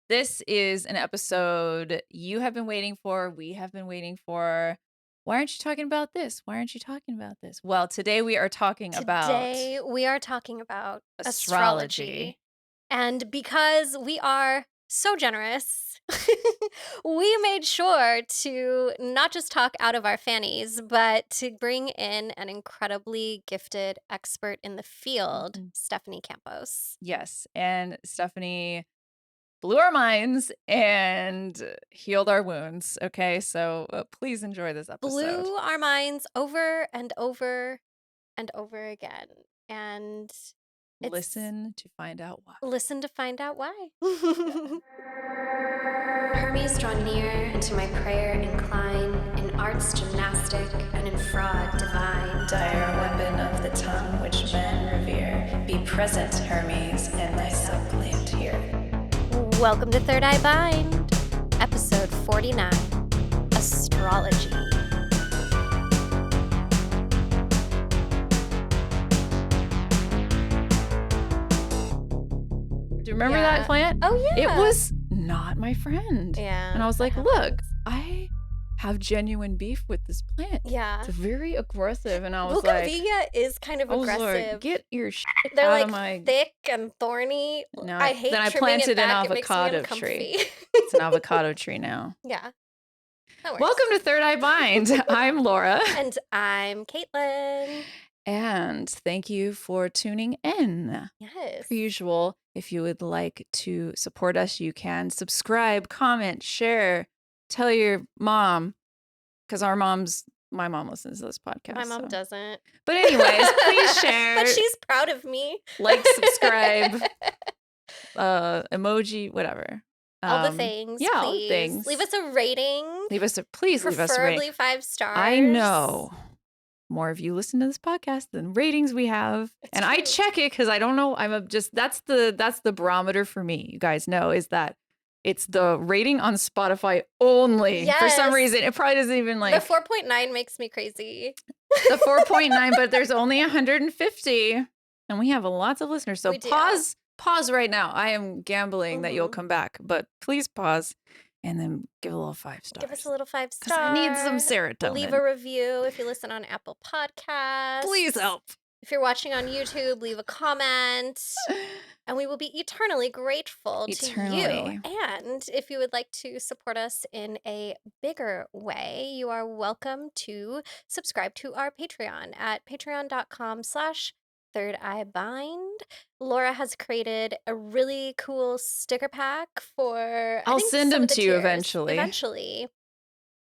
This is an episode you have been waiting for, we have been waiting for. Why aren't you talking about this? Why aren't you talking about this? Well, today we are talking about Today, we are talking about astrology. astrology. And because we are so generous, we made sure to not just talk out of our fannies, but to bring in an incredibly gifted expert in the field, Mhm. Stephanie Campos. Yes, and Stephanie blew our minds and healed our wounds. Okay, so please enjoy this episode. Blew our minds over and over and over again. And it's Listen to find out why. listen to find out why. Yeah. Hermes draw near, and to my prayer incline, in arts gymnastic and in fraud divine. Dire weapon of the tongue which men revere, be present, Hermes, and thyself plant here. Welcome to Third Eye Bind, episode 49, Astrology. Do you remember that plant? Oh, yeah. It was not my friend. Yeah. And I was that like, look, happens. I have genuine beef with this plant. Yeah. It's very aggressive. And I was like, Bougainvillea is kind of I was like, aggressive. get your shit They're out like of my. thick and thorny. No, I hate then I trimming planted it an back. It makes me avocado uncomfy. tree. It's an avocado tree now. Yeah. That works. Welcome to Third Eye Bind. I'm Laura. And I'm Caitlin. And thank you for tuning in. Yes. Per usual, if you would like to support us, you can subscribe, comment, share, tell your mom, because my mom listens to this podcast. My mom doesn't. But anyways, please share. But she's proud of me. Like, subscribe, emoji, whatever. All the things. Yeah, please. all the things. Leave us a rating. Please leave us a rating. Preferably 5 stars. I know more of you listen to this podcast than ratings we have. It's and true. I check it because I don't know. That's the barometer for me. You guys know is that it's the rating on Spotify only. For some Yes. reason, it probably doesn't even like The 4.9 makes me crazy. the 4.9, but there's only 150, and we have lots of listeners. So We do. pause right now. I am gambling that you'll Mhm. come back, but please pause and then give a little 5 stars. Give us a little 5 because star. I need some serotonin. Leave a review if you listen on Apple Podcasts. Please help. If you're watching on YouTube, leave a comment. And we will be eternally grateful to Eternally. you. And if you would like to support us in a bigger way, you are welcome to subscribe to our Patreon at patreon.com/thirdeyebind. Laura has created a really cool sticker pack for I'll send some them of the to you tiers. eventually.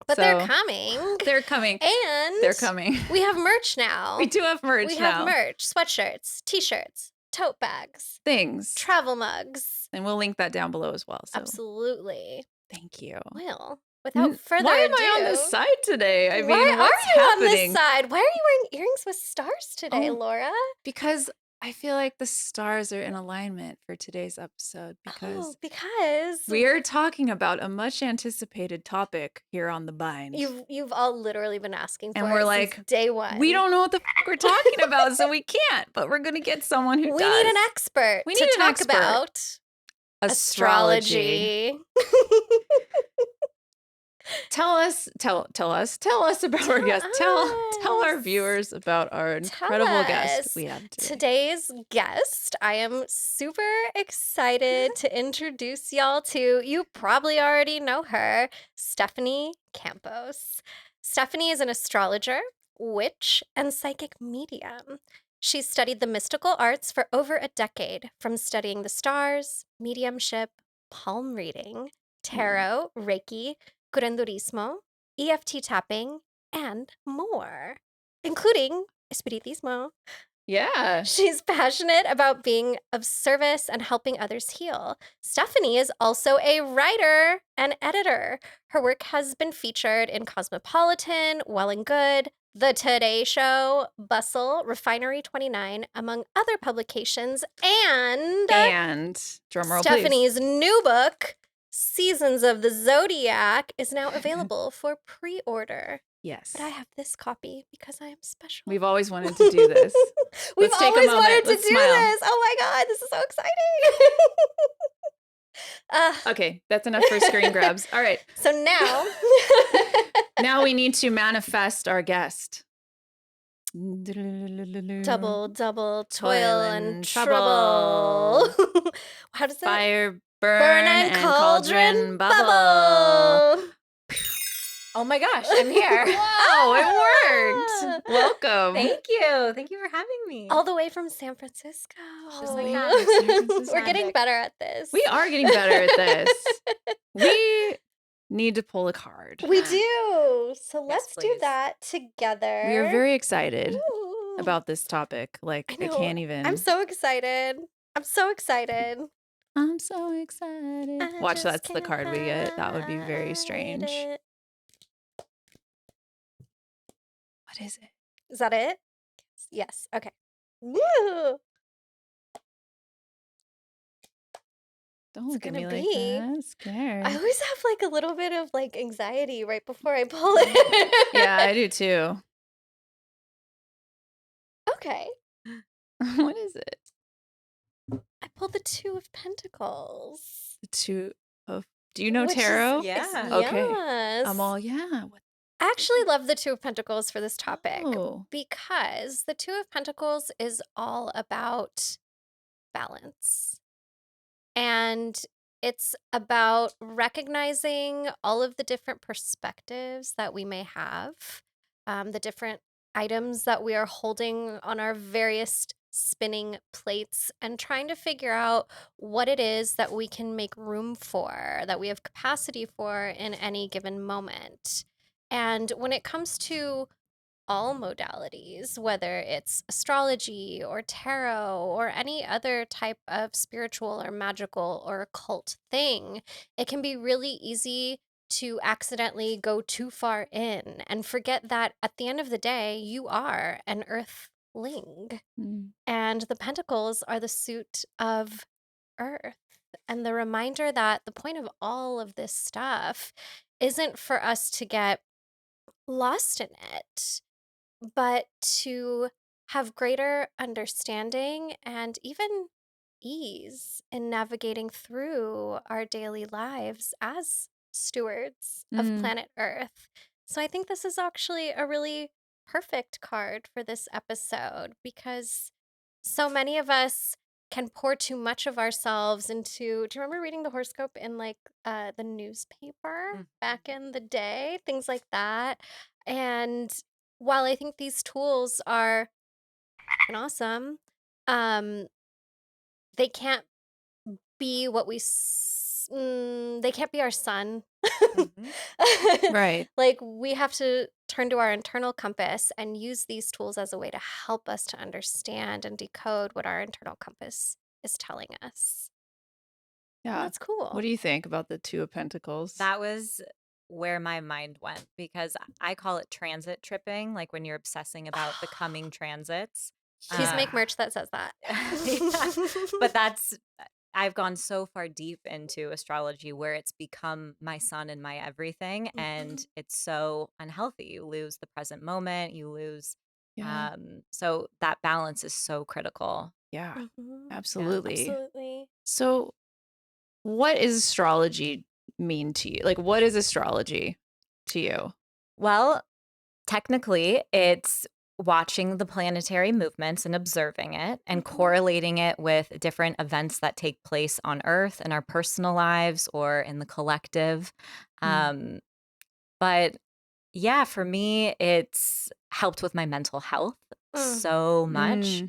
But they're So, coming. They're coming. And They're coming. we have merch now. We do have merch We now. have merch, sweatshirts, t-shirts, tote bags, Things. travel mugs. And we'll link that down below as well. So Absolutely. thank you. Well, without further Why ado, am I on this side today? I mean, why what's are you happening? on this side? Why are you wearing earrings with stars today, Oh, Laura? Because I feel like the stars are in alignment for today's episode because Because we are talking about a much anticipated topic here on the Bind. you've all literally been asking for And we're it like, since day one. We don't know what the we're talking about, so we can't. But we're gonna get someone who We does. need an expert We to need an talk expert. about astrology. Tell us about our guest. Tell our us. viewers about our incredible guest us. we have today. Today's guest, I am super excited to introduce y'all to. You probably already know her, Stephanie Campos. Stephanie is an astrologer, witch, and psychic medium. She's studied the mystical arts for over a decade, from studying the stars, mediumship, palm reading, tarot, Reiki, curanderismo, EFT tapping, and more, including espiritismo. Yeah. She's passionate about being of service and helping others heal. Stephanie is also a writer and editor. Her work has been featured in Cosmopolitan, Well and Good, The Today Show, Bustle, Refinery 29, among other publications, and drumroll, please. Stephanie's new book, Seasons of the Zodiac, is now available for pre-order. Yes. But I have this copy because I am special. We've always wanted to do this. We've Let's take a always moment. wanted to Let's do smile. this. Oh my God, this is so exciting. Okay, that's enough for screen grabs. All right. So now, Now we need to manifest our guest. double toil Toil and and trouble. trouble. How does that? Fire, Burn burn, and and cauldron bubble. bubble. Oh my gosh, I'm here. Wow, it worked. Welcome. Thank you. Thank you for having me. All the way from San Francisco. Just like that. We're San Francisco. getting better at this. We are getting better at this. We need to pull a card. We do. So let's do please. that together. We are very excited Ooh. about this topic. Like, I know. can't even. I'm so excited. I'm so excited. I'm so excited. I Watch, just that's the can't card we get. That would be very hide strange. it. What is it? Is that it? Yes. Okay. Woo! Don't look at gonna me like be? that. I'm scared. I always have like a little bit of like anxiety right before I pull it. Yeah, I do too. Okay. What is it? I pulled the Two of Pentacles. The two of. Do you know Which is- tarot? Yeah. Okay. Yes. I'm all, yeah. What? I actually love the Two of Pentacles for this topic Oh. because the Two of Pentacles is all about balance. And it's about recognizing all of the different perspectives that we may have, the different items that we are holding on our various spinning plates, and trying to figure out what it is that we can make room for, that we have capacity for in any given moment. And when it comes to all modalities, whether it's astrology or tarot or any other type of spiritual or magical or occult thing, it can be really easy to accidentally go too far in and forget that at the end of the day, you are an earthling. Mm. And the pentacles are the suit of earth. And the reminder that the point of all of this stuff isn't for us to get lost in it, but to have greater understanding and even ease in navigating through our daily lives as stewards of Mm. planet Earth. So I think this is actually a really perfect card for this episode because so many of us can pour too much of ourselves into. Do you remember reading the horoscope in like the newspaper back in the day? Things like that. And while I think these tools are awesome, they can't be what they can't be our sun. Right. Like we have to turn to our internal compass and use these tools as a way to help us to understand and decode what our internal compass is telling us. And Yeah. that's cool. What do you think about the Two of Pentacles? That was where my mind went because I call it transit tripping, like when you're obsessing about the coming transits. Please make merch that says that. But I've gone so far deep into astrology where it's become my sun and my everything, and it's so unhealthy. You lose the present moment, you lose Yeah. so that balance is so critical. Yeah. Mhm. Absolutely. Absolutely. So, what does astrology mean to you? Like, what is astrology to you? Well, technically, it's watching the planetary movements and observing it and correlating it with different events that take place on Earth in our personal lives or in the collective. But yeah, for me, it's helped with my mental health so much.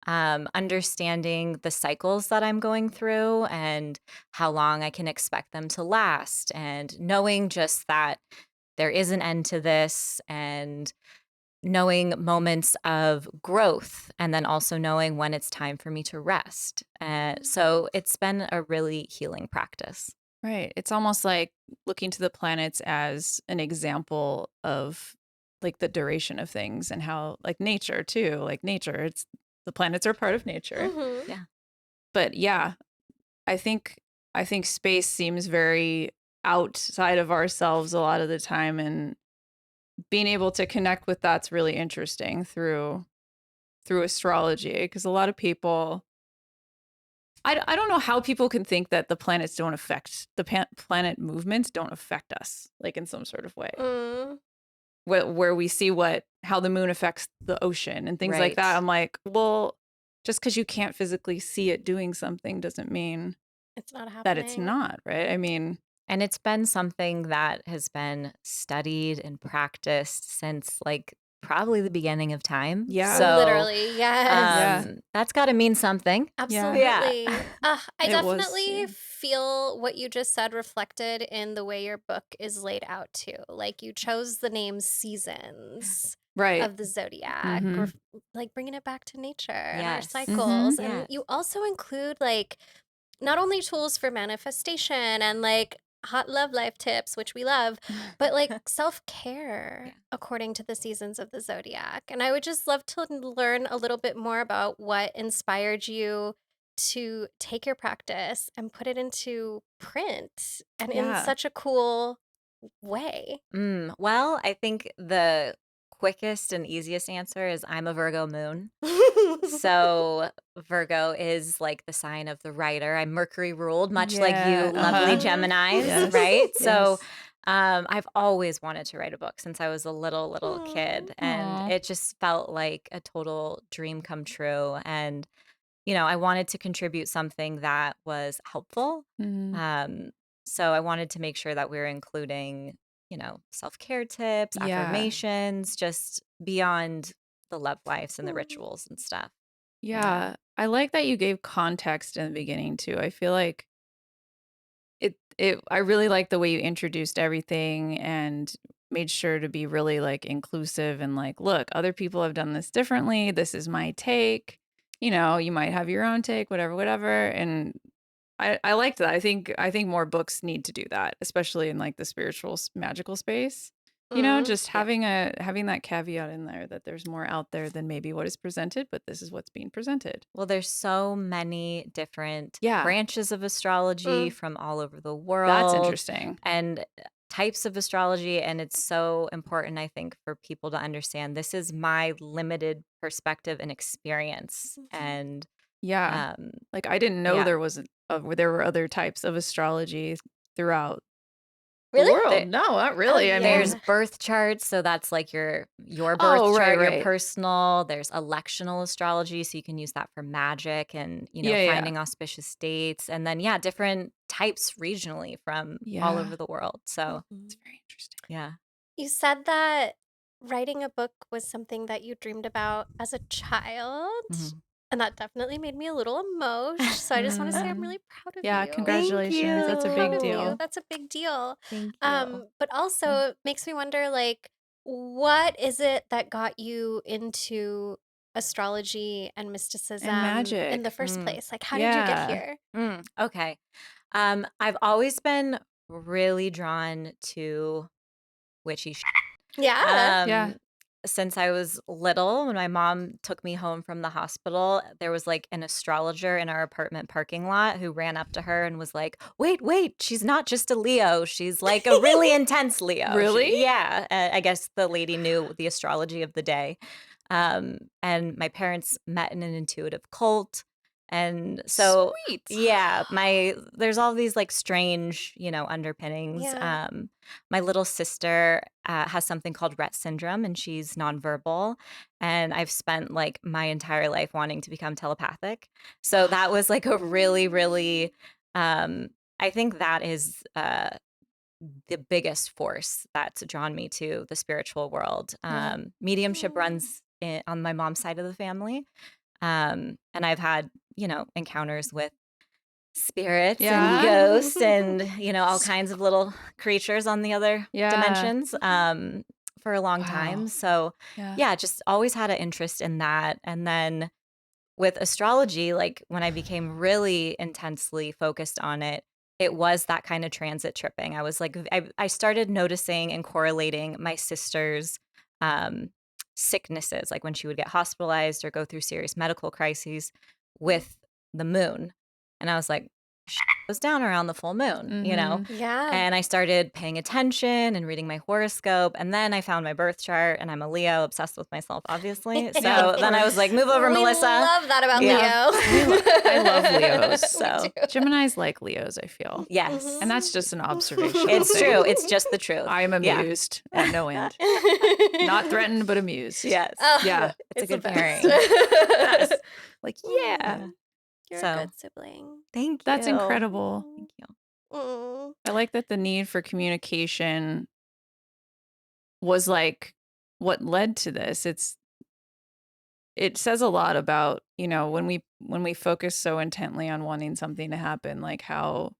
Understanding the cycles that I'm going through and how long I can expect them to last, and knowing just that there is an end to this, and knowing moments of growth, and then also knowing when it's time for me to rest. So it's been a really healing practice. Right. It's almost like looking to the planets as an example of like the duration of things and how like nature too, like nature, it's the planets are part of nature. Mhm. Yeah. But yeah, I think space seems very outside of ourselves a lot of the time, and being able to connect with that's really interesting through astrology, because a lot of people I don't know how people can think that the planets don't affect planet movements don't affect us like in some sort of way. Where we see how the moon affects the ocean and things like that. Right. I'm like, well, just because you can't physically see it doing something doesn't mean It's not that it's happening. not, right? I mean, And it's been something that has been studied and practiced since like probably the beginning of time. Yeah. So Literally, yes. that's got to mean something. Absolutely. I It was, definitely yeah. feel what you just said reflected in the way your book is laid out too. Like you chose the name seasons Right. of the zodiac, like bringing it back to nature and our Yes. cycles. And Yes. you also include like not only tools for manifestation and like hot love life tips, which we love, but like self-care according to the seasons of the zodiac. And I would just love to learn a little bit more about what inspired you to take your practice and put it into print and in Yeah. such a cool way. Well, I think the quickest and easiest answer is I'm a Virgo moon. So Virgo is like the sign of the writer. I'm Mercury ruled, much like you lovely Geminis, Yes. right? So Yes. I've always wanted to write a book since I was a little kid. And Aw. it just felt like a total dream come true. And, I wanted to contribute something that was helpful. Um, so I wanted to make sure that we were including, self-care tips, Yeah. affirmations, just beyond the love lives and the rituals and stuff. Yeah. I like that you gave context in the beginning too. I feel like I really like the way you introduced everything and made sure to be really like inclusive and like, look, other people have done this differently. This is my take. You might have your own take, whatever. And I liked that. I think more books need to do that, especially in like the spiritual magical space. Just having that caveat in there that there's more out there than maybe what is presented, but this is what's being presented. Well, there's so many different Yeah. branches of astrology from all over the world. That's interesting. And types of astrology. And it's so important, I think, for people to understand this is my limited perspective and experience. And Yeah. Like I didn't know yeah. there were other types of astrology throughout the Really? world. No, not really. I There's mean, birth charts, so that's like your birth Oh, chart, right. your personal. There's electional astrology, so you can use that for magic and Yeah. finding auspicious dates, and then different types regionally from all Yeah. over the world. So It's very interesting. yeah, You said that writing a book was something that you dreamed about as a child. And that definitely made me a little emotional. So I just want to say I'm really proud of Yeah, you. congratulations. That's a Proud big of you. deal. That's a big deal. thank you. But also it makes me wonder, like, what is it that got you into astrology and mysticism in the magic. first place? Like, how did you get Yeah. here? Okay, I've always been really drawn to witchy shit. Yeah. Yeah. Since I was little, when my mom took me home from the hospital, there was like an astrologer in our apartment parking lot who ran up to her and was like, wait, she's not just a Leo. She's like a really intense Leo. Really? Yeah. I guess the lady knew the astrology of the day. And my parents met in an intuitive cult. And so, Sweet. yeah, there's all these like strange, underpinnings. Yeah. My little sister has something called Rett syndrome, and she's nonverbal. And I've spent like my entire life wanting to become telepathic. So that was like a really, really, I think that is the biggest force that's drawn me to the spiritual world. Mediumship runs on my mom's side of the family. And I've had, encounters with spirits and ghosts and, all kinds of little creatures on the other dimensions for a long time. So, just always had an interest in that. And then with astrology, like when I became really intensely focused on it, it was that kind of transit tripping. I was like, I started noticing and correlating my sister's sicknesses, like when she would get hospitalized or go through serious medical crises with the moon. And I was like, goes down around the full moon, you know? Yeah. And I started paying attention and reading my horoscope. And then I found my birth chart, and I'm a Leo, obsessed with myself, obviously. So Yeah, of then I was like, move over, We Melissa. love that about Yeah. Leo. I love Leos. We So do. Geminis like Leos, I feel. yes. And that's just an observation. It's true. It's just the truth. I am Yeah. amused at no end. Not threatened, but amused. Yes. Oh, Yeah. It's a the good best. pairing. Yes. Like, yeah. Yeah. You're So a good sibling. thank you. That's incredible. Thank you. Mm. I like that the need for communication was like what led to this. It says a lot about, you know, when we focus so intently on wanting something to happen, like how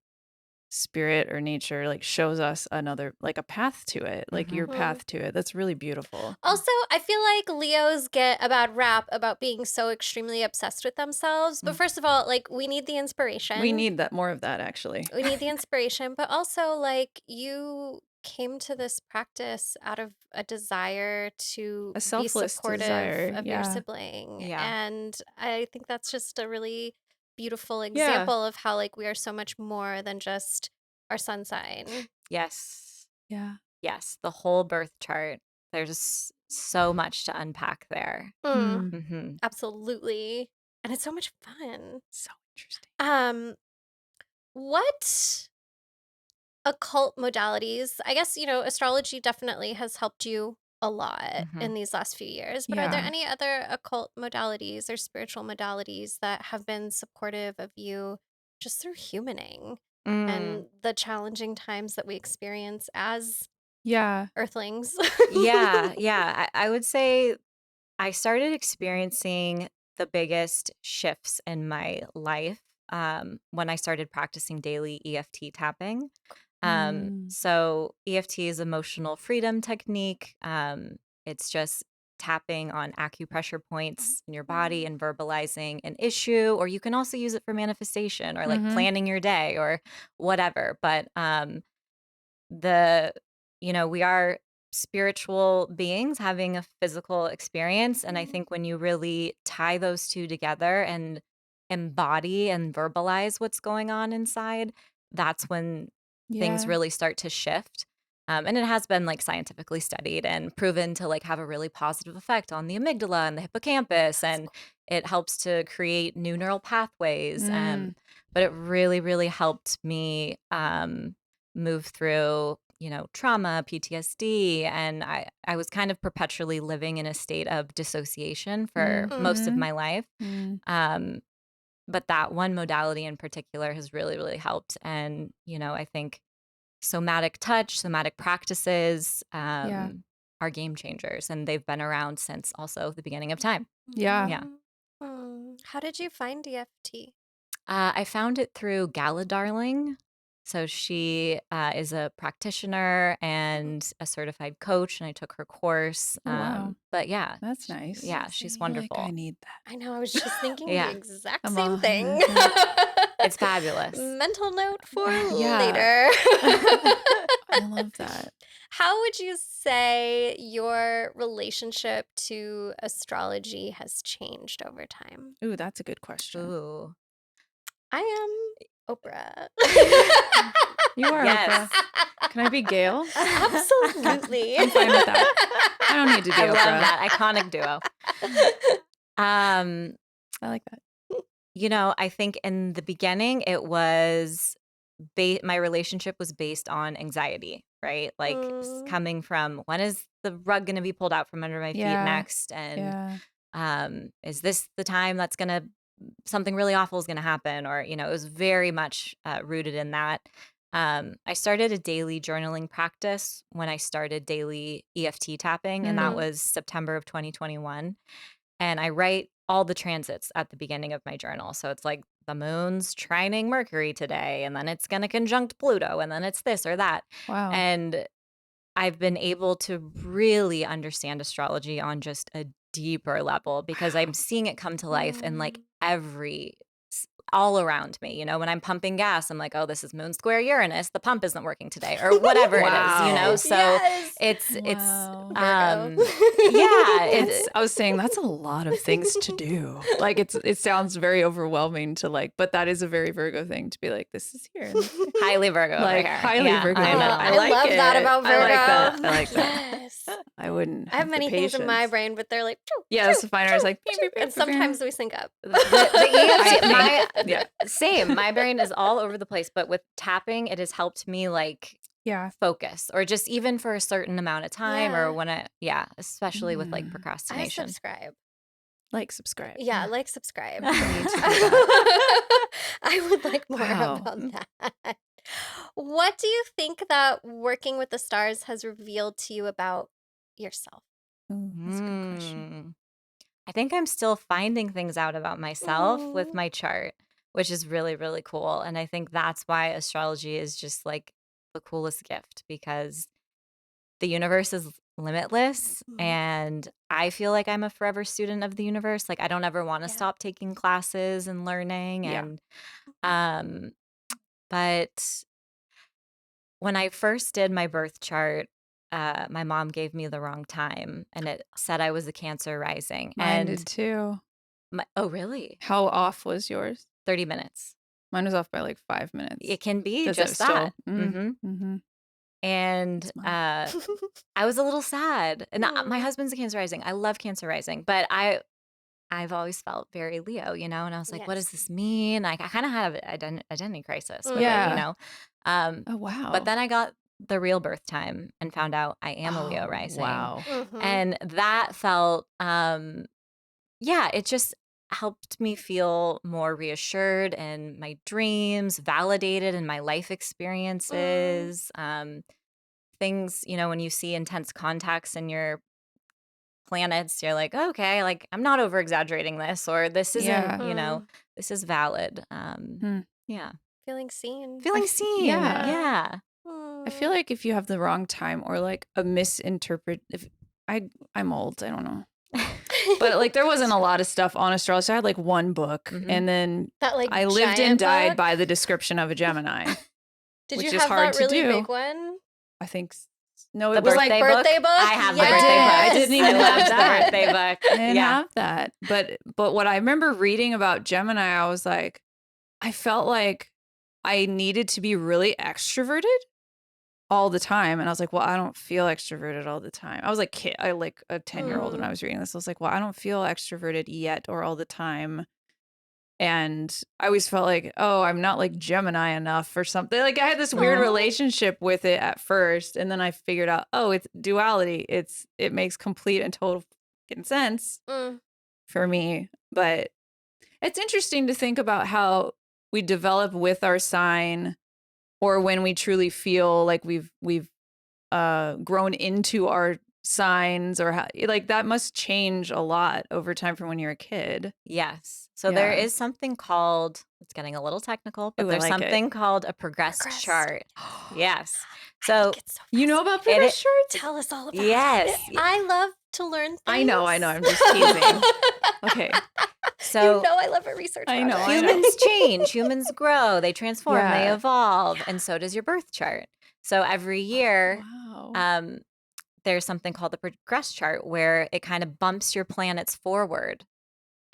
spirit or nature like shows us another, like a path to it, like your Mhm. path to it. That's really beautiful. Also, I feel like Leos get a bad rap about being so extremely obsessed with themselves. But first of all, like, we need the inspiration. We need that, more of that, actually. We need the inspiration, but also, like, you came to this practice out of a desire to A be selfless supportive desire. of your Yeah. sibling. Yeah. And I think that's just a really beautiful Yeah. example of how, like, we are so much more than just our sun sign. Yes. Yeah. Yes. The whole birth chart. There's so much to unpack there. Mm, Mm-hmm. absolutely. And it's so much fun. So interesting. What occult modalities, I guess, astrology definitely has helped you a lot Mhm. in these last few years, but are there Yeah. any other occult modalities or spiritual modalities that have been supportive of you just through humaning Mm. and the challenging times that we experience as Yeah. earthlings? Yeah. Yeah. I would say I started experiencing the biggest shifts in my life when I started practicing daily EFT tapping. Mm. So EFT is emotional freedom technique. It's just tapping on acupressure points in your body and verbalizing an issue, or you can also use it for manifestation or like Mhm. planning your day or whatever. But the we are spiritual beings having a physical experience, and I think when you really tie those two together and embody and verbalize what's going on inside, that's when things Yeah. really start to shift. And it has been like scientifically studied and proven to like have a really positive effect on the amygdala and the hippocampus, and it helps to create new neural pathways. Mm. But it really, really helped me move through, trauma, PTSD, and I was kind of perpetually living in a state of dissociation for most of Mhm. my life. Mm. But that one modality in particular has really, really helped. And, I think somatic touch, somatic practices Yeah. are game changers, and they've been around since also the beginning of time. Yeah. Yeah. How did you find EFT? I found it through Gala Darling. So she is a practitioner and a certified coach, and I took her course. Oh, wow. But yeah, That's nice. yeah, she's Amazing. I feel like I wonderful. need that. I know, I was just thinking the Yeah, exact I'm same all- thing. it's fabulous. Mental note for Yeah. later. I love that. How would you say your relationship to astrology has changed over time? Ooh, that's a good question. Ooh, I am Oprah. You are yes, Oprah. Can I be Gail? Absolutely. I'm fine with that. I don't need to be I love Oprah. that iconic duo. Um, I like that. I think in the beginning it was my relationship was based on anxiety, right? Like coming from, when is the rug going to be pulled out from under my feet Yeah. next? And Yeah. is this the time that's going to, something really awful is going to happen? Or, it was very much rooted in that. I started a daily journaling practice when I started daily EFT tapping, and that was September of 2021. And I write all the transits at the beginning of my journal. So it's like the moon's trining Mercury today, and then it's going to conjunct Pluto, and then it's this or that. Wow. And I've been able to really understand astrology on just a deeper level because I'm seeing it come to life in like every all around me. You know, when I'm pumping gas, I'm like, oh, this is moon square Uranus. The pump isn't working today, or whatever it is, you know? Wow. So Yes. it's, Wow. Virgo. yeah, I was saying that's a lot of things to do. Like it sounds very overwhelming to like, but that is a very Virgo thing to be like, this is here. highly Virgo over Like here. highly Yeah, Virgo. I know. I like love that it. about Virgo. I like that. I like that. Yes. I wouldn't I have the many things in my patience. brain, but they're like, choo, Yeah, choo, that's the fine. I was choo, like, choo. And sometimes we sync up. The EFT, I think, yeah. same. My brain is all over the place, but with tapping, it has helped me like Yeah. focus, or just even for a certain amount of time, Yeah. or when especially with like I procrastination. subscribe. Like, subscribe. Yeah, like, subscribe. I need to do that. I would like more Wow. about that. What do you think that working with the stars has revealed to you about yourself? Ooh, that's a good question. I think I'm still finding things out about myself with Mm. my chart, which is really, really cool. And I think that's why astrology is just like the coolest gift, because the universe is limitless. Mhm. And I feel like I'm a forever student of the universe. Like I don't ever want to Yeah. stop taking classes and learning. Yeah. And but when I first did my birth chart, my mom gave me the wrong time, and it said I was a Cancer rising. Mine And did too. oh, really? How off was yours? 30 minutes. Mine was off by like 5 minutes. It can be Does just it still? that. Mm-hmm. And That's mine. I was a little sad. And my Mm. husband's a Cancer rising. I love Cancer rising, but I've always felt very Leo, you know? And I was like, what does Yes. this mean? Like, I kind of had an identity crisis with it, you Yeah. know? Oh, wow. But then I got the real birth time and found out I am a Leo Oh, rising. wow. Mhm. And that felt, it just helped me feel more reassured in my dreams, validated in my life experiences. Things, you know, when you see intense contacts in your planets, you're like, okay, like I'm not over exaggerating this, or this isn't, Yeah. you know, this is valid. Yeah. Feeling seen. Feeling seen. yeah. Yeah. I feel like if you have the wrong time or like a misinterpret, if I'm old, I don't know. But like there wasn't a lot of stuff on astrology. So I had like one book, and then that like I lived giant and died book? by the description of a Gemini. Did which you is have hard that to really do. big one? I think no, The it was like birthday book? I have the Yes. birthday book. I didn't even I have loved that. the birthday book. I didn't Yeah. have that. But what I remember reading about Gemini, I was like, I felt like I needed to be really extroverted all the time. And I was like, well, I don't feel extroverted all the time. I was like I like a 10-year-old when I was reading this. I was like, well, I don't feel extroverted yet or all the time. And I always felt like, oh, I'm not like Gemini enough or something. Like I had this weird Aw. relationship with it at first. And then I figured out, oh, it's duality. It makes complete and total fucking sense Mm. for me. But it's interesting to think about how we develop with our sign, or when we truly feel like we've grown into our signs, or how, like that must change a lot over time from when you're a kid. Yes. So there Yeah. is something called, it's getting a little technical, but Ooh, I there's like it. something called a progressed Progressed. chart. Yes. I So think it's so You know fascinating. about progress charts? Tell us all about Yes. it. I love to learn things. I know. I'm just teasing. Okay. So you know I love a research I know, project. humans change, humans grow, they transform, they Yeah. evolve, and so does your birth chart. So every year, Wow. there's something called the progress chart where it kind of bumps your planets forward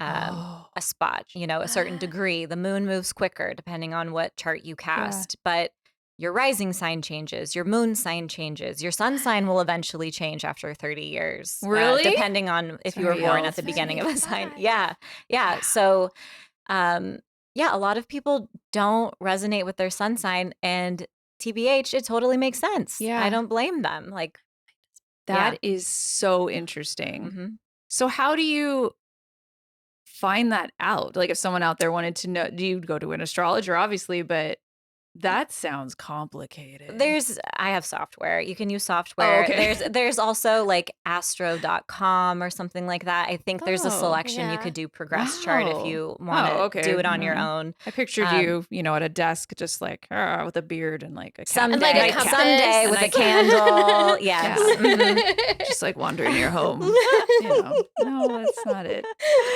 Oh. a spot, you know, a certain degree. The moon moves quicker depending on what chart you cast, but your rising sign changes, your moon sign changes, your sun sign will eventually change after 30 years. Really? Depending on if you were Sorry, born y'all. at the beginning of a sign. 35. Yeah. Yeah. So, a lot of people don't resonate with their sun sign, and TBH, it totally makes sense. Yeah. I don't blame them. Like, That is so interesting. mhm. So how do you find that out? Like if someone out there wanted to know, do you go to an astrologer, obviously, but That sounds complicated. I have software. You can use Oh, software. okay. There's also like astro.com or something like that. I think there's a Oh, selection you Yeah. could do progress chart if wow. you want Oh, to okay. do it on your Mm. own. I pictured you know, at a desk, just like with a beard and like a cat, And like a Someday, compass. someday A with a nightcap. candle. Yes. Yeah. Just like wandering your home. You know, no, that's not it.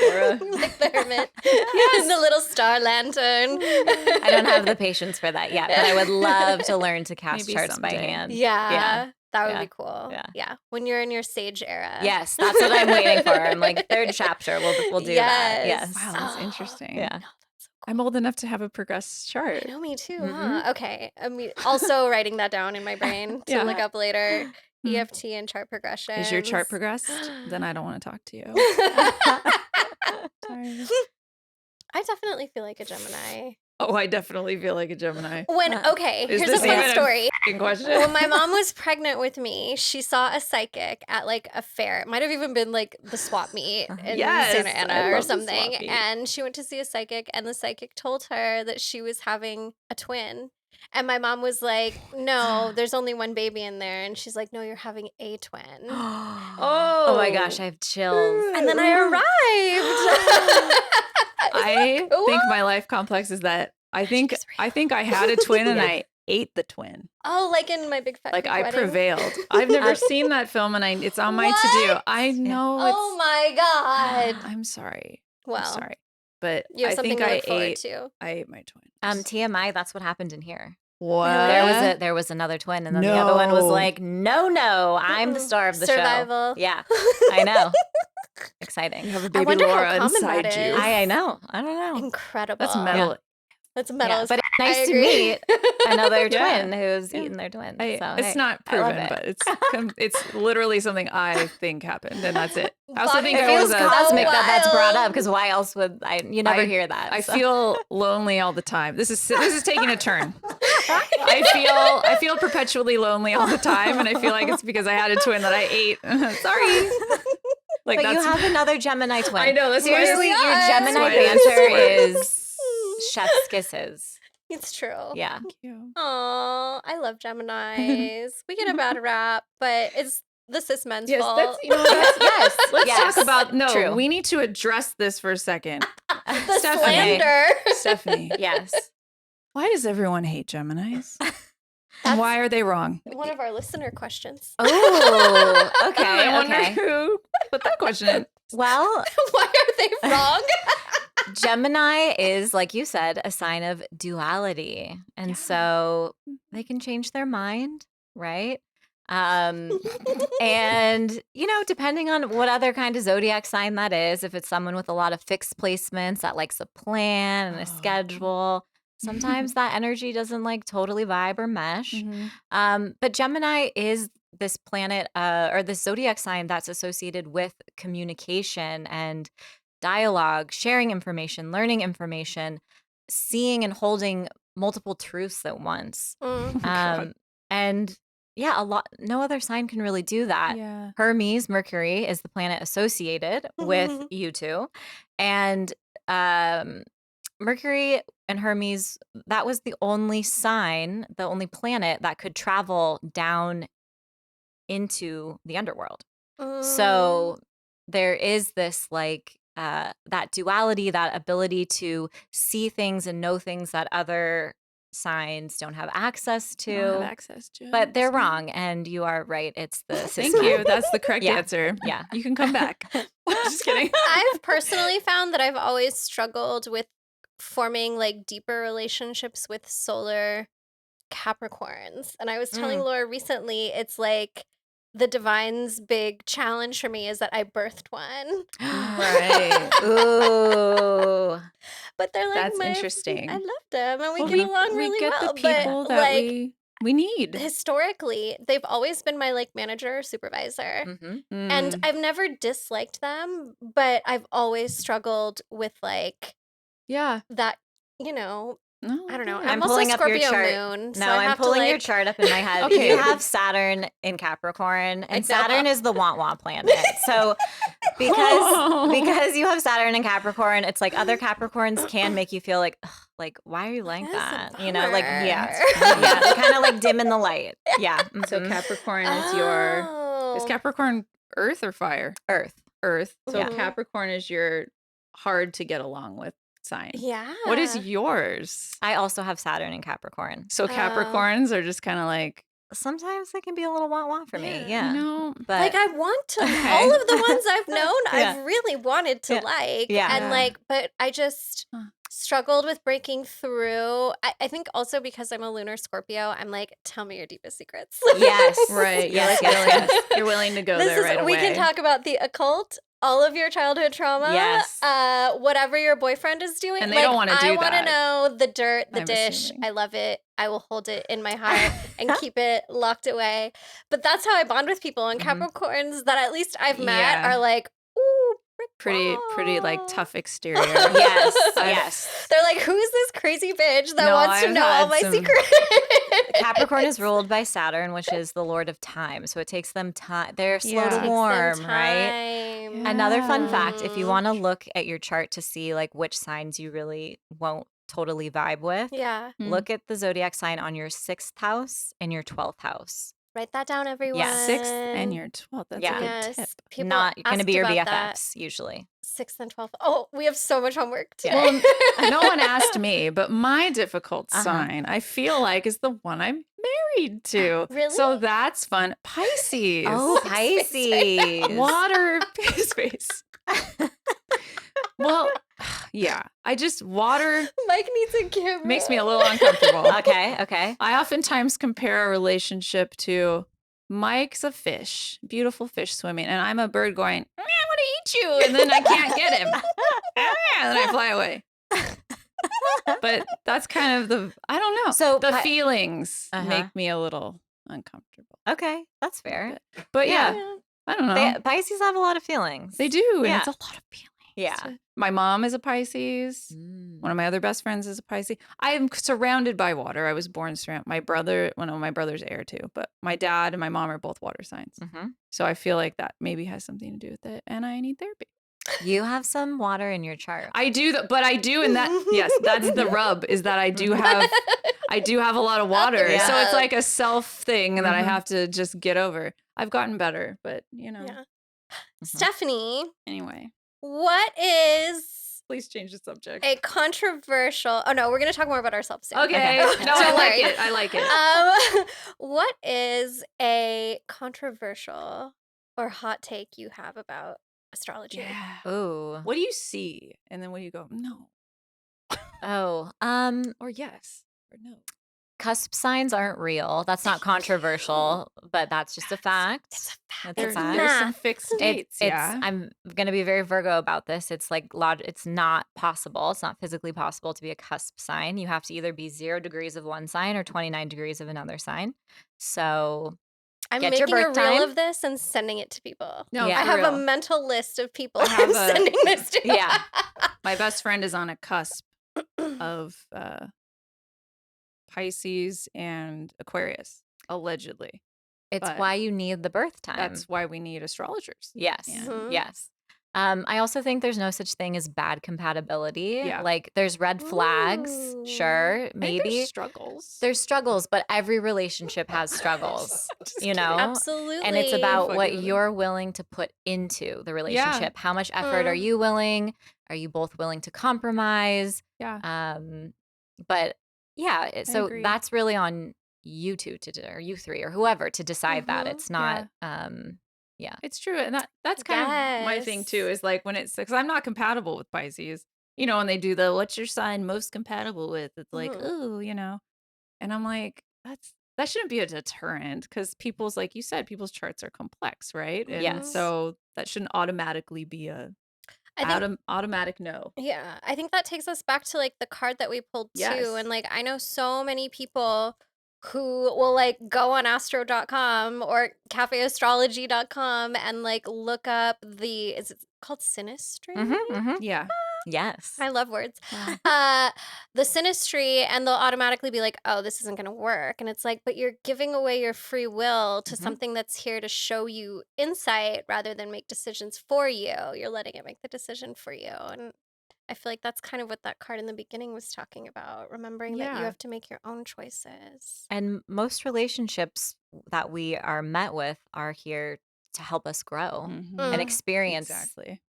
Laura. Like the hermit. Yes. The little star lantern. I don't have the patience for that yet, but I would love to learn to cast Maybe charts by someday. hand. Yeah. That would Yeah. be cool. Yeah. Yeah. When you're in your sage era. Yes, that's what I'm waiting for. I'm like, third chapter, we'll do that. Yes. Yes. Wow, that's Oh, interesting. Yeah. No, that's so cool. I'm old enough to have a progressed chart. I know, me too, Mhm. huh? Okay. I mean, also writing that down in my brain to look Yeah. up later. Mhm. EFT and chart progression. Is your chart progressed? Then I don't want to talk to you. Sorry. I definitely feel like a Gemini. Oh, I definitely feel like a Gemini. Okay, Is here's a this fun even a story. f***ing question? When my mom was pregnant with me, she saw a psychic at like a fair. It might have even been like the swap meet in Yes, Santa I Ana or love the swap something. meet. And she went to see a psychic, and the psychic told her that she was having a twin. And my mom was like, "No, there's only one baby in there." And she's like, "No, you're having a twin." Oh my gosh, I have chills. And then I arrived. I cool? think my life complex is that I think was I think I had a twin and I ate the twin. Oh, like in My Big Fat Like Greek I Wedding? prevailed. I've never seen that film and it's on my to-do. What? I know Oh my God. I'm sorry. I'm Well, sorry. But you have I something think to look forward I to. ate my twin. TMI, that's what happened in here. What? There was another twin, and then the other one was No. like, no, I'm the star of the Survival. show. Yeah, I know. Exciting. You have a I baby wonder how Laura common inside that you. is. I know. I don't know. Incredible. That's metal. That's metal. Yeah, as but f- it's nice I to agree. meet another Yeah. twin who's Yeah. eating their twin. So It's hey, not I love proven, it. but it's literally something I think happened, and that's it. I also Bobby, think It I was feels a cosmic that that's brought wild. up because why else would you never hear that? I so. feel lonely all the time. This is taking a turn. I feel perpetually lonely all the time, and I feel like it's because I had a twin that I ate. Sorry. Like But you that's have another Gemini twin. I know, that's why Seriously, it's- your Yes. Gemini That's why it's banter smart. is chef's kisses. It's true. Yeah. Thank you. Aw, I love Geminis. We get a bad rap, but it's the cis men's Yes, fault. that's Yes. Let's yes. talk about True. we need to address this for a second. the Stephanie. slander. Stephanie, Yes. why does everyone hate Geminis? That's- And why are they wrong? One of our listener questions. Oh, okay. I wonder Okay. who put that question in. Well, Why are they wrong? Gemini is, like you said, a sign of duality. And so they can change their mind, right? And, depending on what other kind of zodiac sign that is, if it's someone with a lot of fixed placements that likes a plan and a Oh. schedule, sometimes that energy doesn't like totally vibe or mesh. Mhm. But Gemini is this planet or this zodiac sign that's associated with communication and dialogue, sharing information, learning information, seeing and holding multiple truths at once. Mm. God. And yeah, no other sign can really do that. Yeah. Hermes, Mercury, is the planet associated with you two. And Mercury and Hermes, that was the only sign, the only planet that could travel down into the underworld. So there is this that duality, that ability to see things and know things that other signs don't have access to. Don't have access to it. But they're wrong, and you are right. It's the Thank system. you. That's the correct Yeah. answer. Yeah. You can come back. Just kidding. I've personally found that I've always struggled with forming like deeper relationships with solar Capricorns. And I was telling Laura recently, it's like the divine's big challenge for me is that I birthed one. Right. Ooh. But they're like That's my, interesting. I love them and we Well, get along really we get well. the people but that like we need. historically, they've always been my like manager or supervisor. Mm-hmm. And I've never disliked them, but I've always struggled with like yeah. that, you know, No, I don't know. good. I'm I'm also pulling up your Scorpio chart. moon, No, so I I'm have to pulling your like. chart up in my head. Okay. You have Saturn in Capricorn, and know. Saturn is the want planet. So because you have Saturn in Capricorn, it's like other Capricorns can make you feel like, "Ugh, like why are you like That's a that? You know, like yeah, bummer. yeah, they kind of like dim in the light. Yeah. So mhm. Capricorn is your is Oh. Capricorn earth or fire? Earth. Earth. So Yeah. Capricorn is your hard to get along with sign. Yeah. What is yours? I also have Saturn in Capricorn. So Capricorns are just kind of like, Sometimes they can be a little want for me. Yeah. Yeah. you know, But Like I want to Okay. all of the ones I've known, Yeah. I've really wanted to Yeah. like. Yeah. And Yeah. like, but I just Huh. struggled with breaking through. I think also because I'm a lunar Scorpio, I'm like, tell me your deepest secrets. Yes. right. You're Yes, like yes, willing, yes. you're willing to go This there is right we away. can talk about the occult, all of your childhood trauma, Yes. whatever your boyfriend is doing. And they don't wanna do I want to that. know the dirt, the I'm dish. assuming. I love it. I will hold it in my heart and keep it locked away. But that's how I bond with people. And Mhm. Capricorns that at least I've met Yeah. are like, ooh, brick Pretty like wall. tough exterior. Yes. I've- Yes. They're like, who's this crazy bitch that No, wants to I've know all had my some- secrets? Capricorn is ruled by Saturn, which is the lord of time. So it takes them time. They're slow Yeah. to Takes them warm, right? Time. Another fun Yeah. fact, if you Mhm. want to look at your chart to see like which signs you really won't totally vibe with, Yeah. Mm. look at the zodiac sign on your 6th house and your 12th house. Write that down, everyone. 6th and your 12th. That's Yeah. a good Yes. tip. People Not going to asked be your about BFFs usually. 6th and 12th. Oh, we have so much homework today. Well, no one asked me, but my difficult Uh-huh. sign, I feel like, is the one I'm married to. Really? So that's fun. Pisces. Oh, Space. Pisces. Water space. Well, yeah. I just water Mike needs a camera. makes me a little uncomfortable. Okay, okay. I oftentimes compare a relationship to Mike's a fish, beautiful fish swimming, and I'm a bird going, I want to eat you, and then I can't get him. And then I fly away. But that's kind of I don't know. So The feelings Uh-huh. make me a little uncomfortable. Okay, that's fair. But Yeah. yeah, I don't know. Pisces have a lot of feelings. They do, and Yeah. it's a lot of feelings. Yeah. My mom is a Pisces. Mm. One of my other best friends is a Pisces. I am surrounded by water. I was born surrounded. My brother, one of my brother's air too, but my dad and my mom are both water signs. Mhm. So I feel like that maybe has something to do with it, and I need therapy. You have some water in your chart. I do, but I do, and that yes, that's the rub is that I do have a lot of water. Yeah. So it's like a self thing that I Mhm. have to just get over. I've gotten better, but you know. Yeah. Stephanie, Anyway, what is please change the subject. a controversial? Oh no, we're gonna talk more about ourselves soon. Okay. No, I Don't like worry. it. I like it. What is a controversial or hot take you have about astrology? Yeah. Oh. What do you see? And then what do you go, no, Oh. or yes, or no? Cusp signs aren't real. That's not controversial, but that's just a fact. It's a fact. That's a It's fact. There's some math. fixed dates. Yeah. I'm gonna be very Virgo about this. It's like it's not possible. It's not physically possible to be a cusp sign. You have to either be 0 degrees of one sign or 29 degrees of another sign. So I'm Get your making a birth reel time. of this and sending it to people. No, Yeah. I for have a real. mental list of people I have I'm a- sending this to. Yeah. My best friend is on a cusp of Pisces and Aquarius, allegedly. it's But why you need the birth time. That's why we need astrologers. Yes. Yeah. Mhm. Yes. I also think there's no such thing as bad compatibility. Yeah. Like there's red flags, Ooh. sure, I think maybe. there's struggles. There's struggles, but every relationship has struggles, Just you kidding. know? Absolutely. And it's about Fucking what with it. you're willing to put into the relationship. How much effort are Mm. you willing? Are you both willing to compromise? Yeah. But yeah, so agree. that's really on you two or you three or whoever to decide that. Mhm. It's not yeah. It's true. And that's kind of my thing too, Yes. is like when it's because I'm not compatible with Pisces, you know, when they do the what's your sign most compatible with? It's like, Mhm. ooh, you know. And I'm like, that shouldn't be a deterrent because people's, like you said, people's charts are complex, right? And Yes. so that shouldn't automatically be a I think automatic no. Yeah, I think that takes us back to like the card that we pulled too. Yes. And like I know so many people who will like go on astro.com or cafeastrology.com and like look up is it called synastry? Mhm, mhm. Yeah. Yes. I love words. Wow. The synastry, and they'll automatically be like, oh, this isn't going to work. And it's like, but you're giving away your free will to something that's here to show you insight rather than make decisions for you. You're letting it make the decision for you. And I feel like that's kind of what that card in the beginning was talking about, remembering that you Yeah. have to make your own choices. And most relationships that we are met with are here to help us grow and Mm-hmm. experience, Exactly.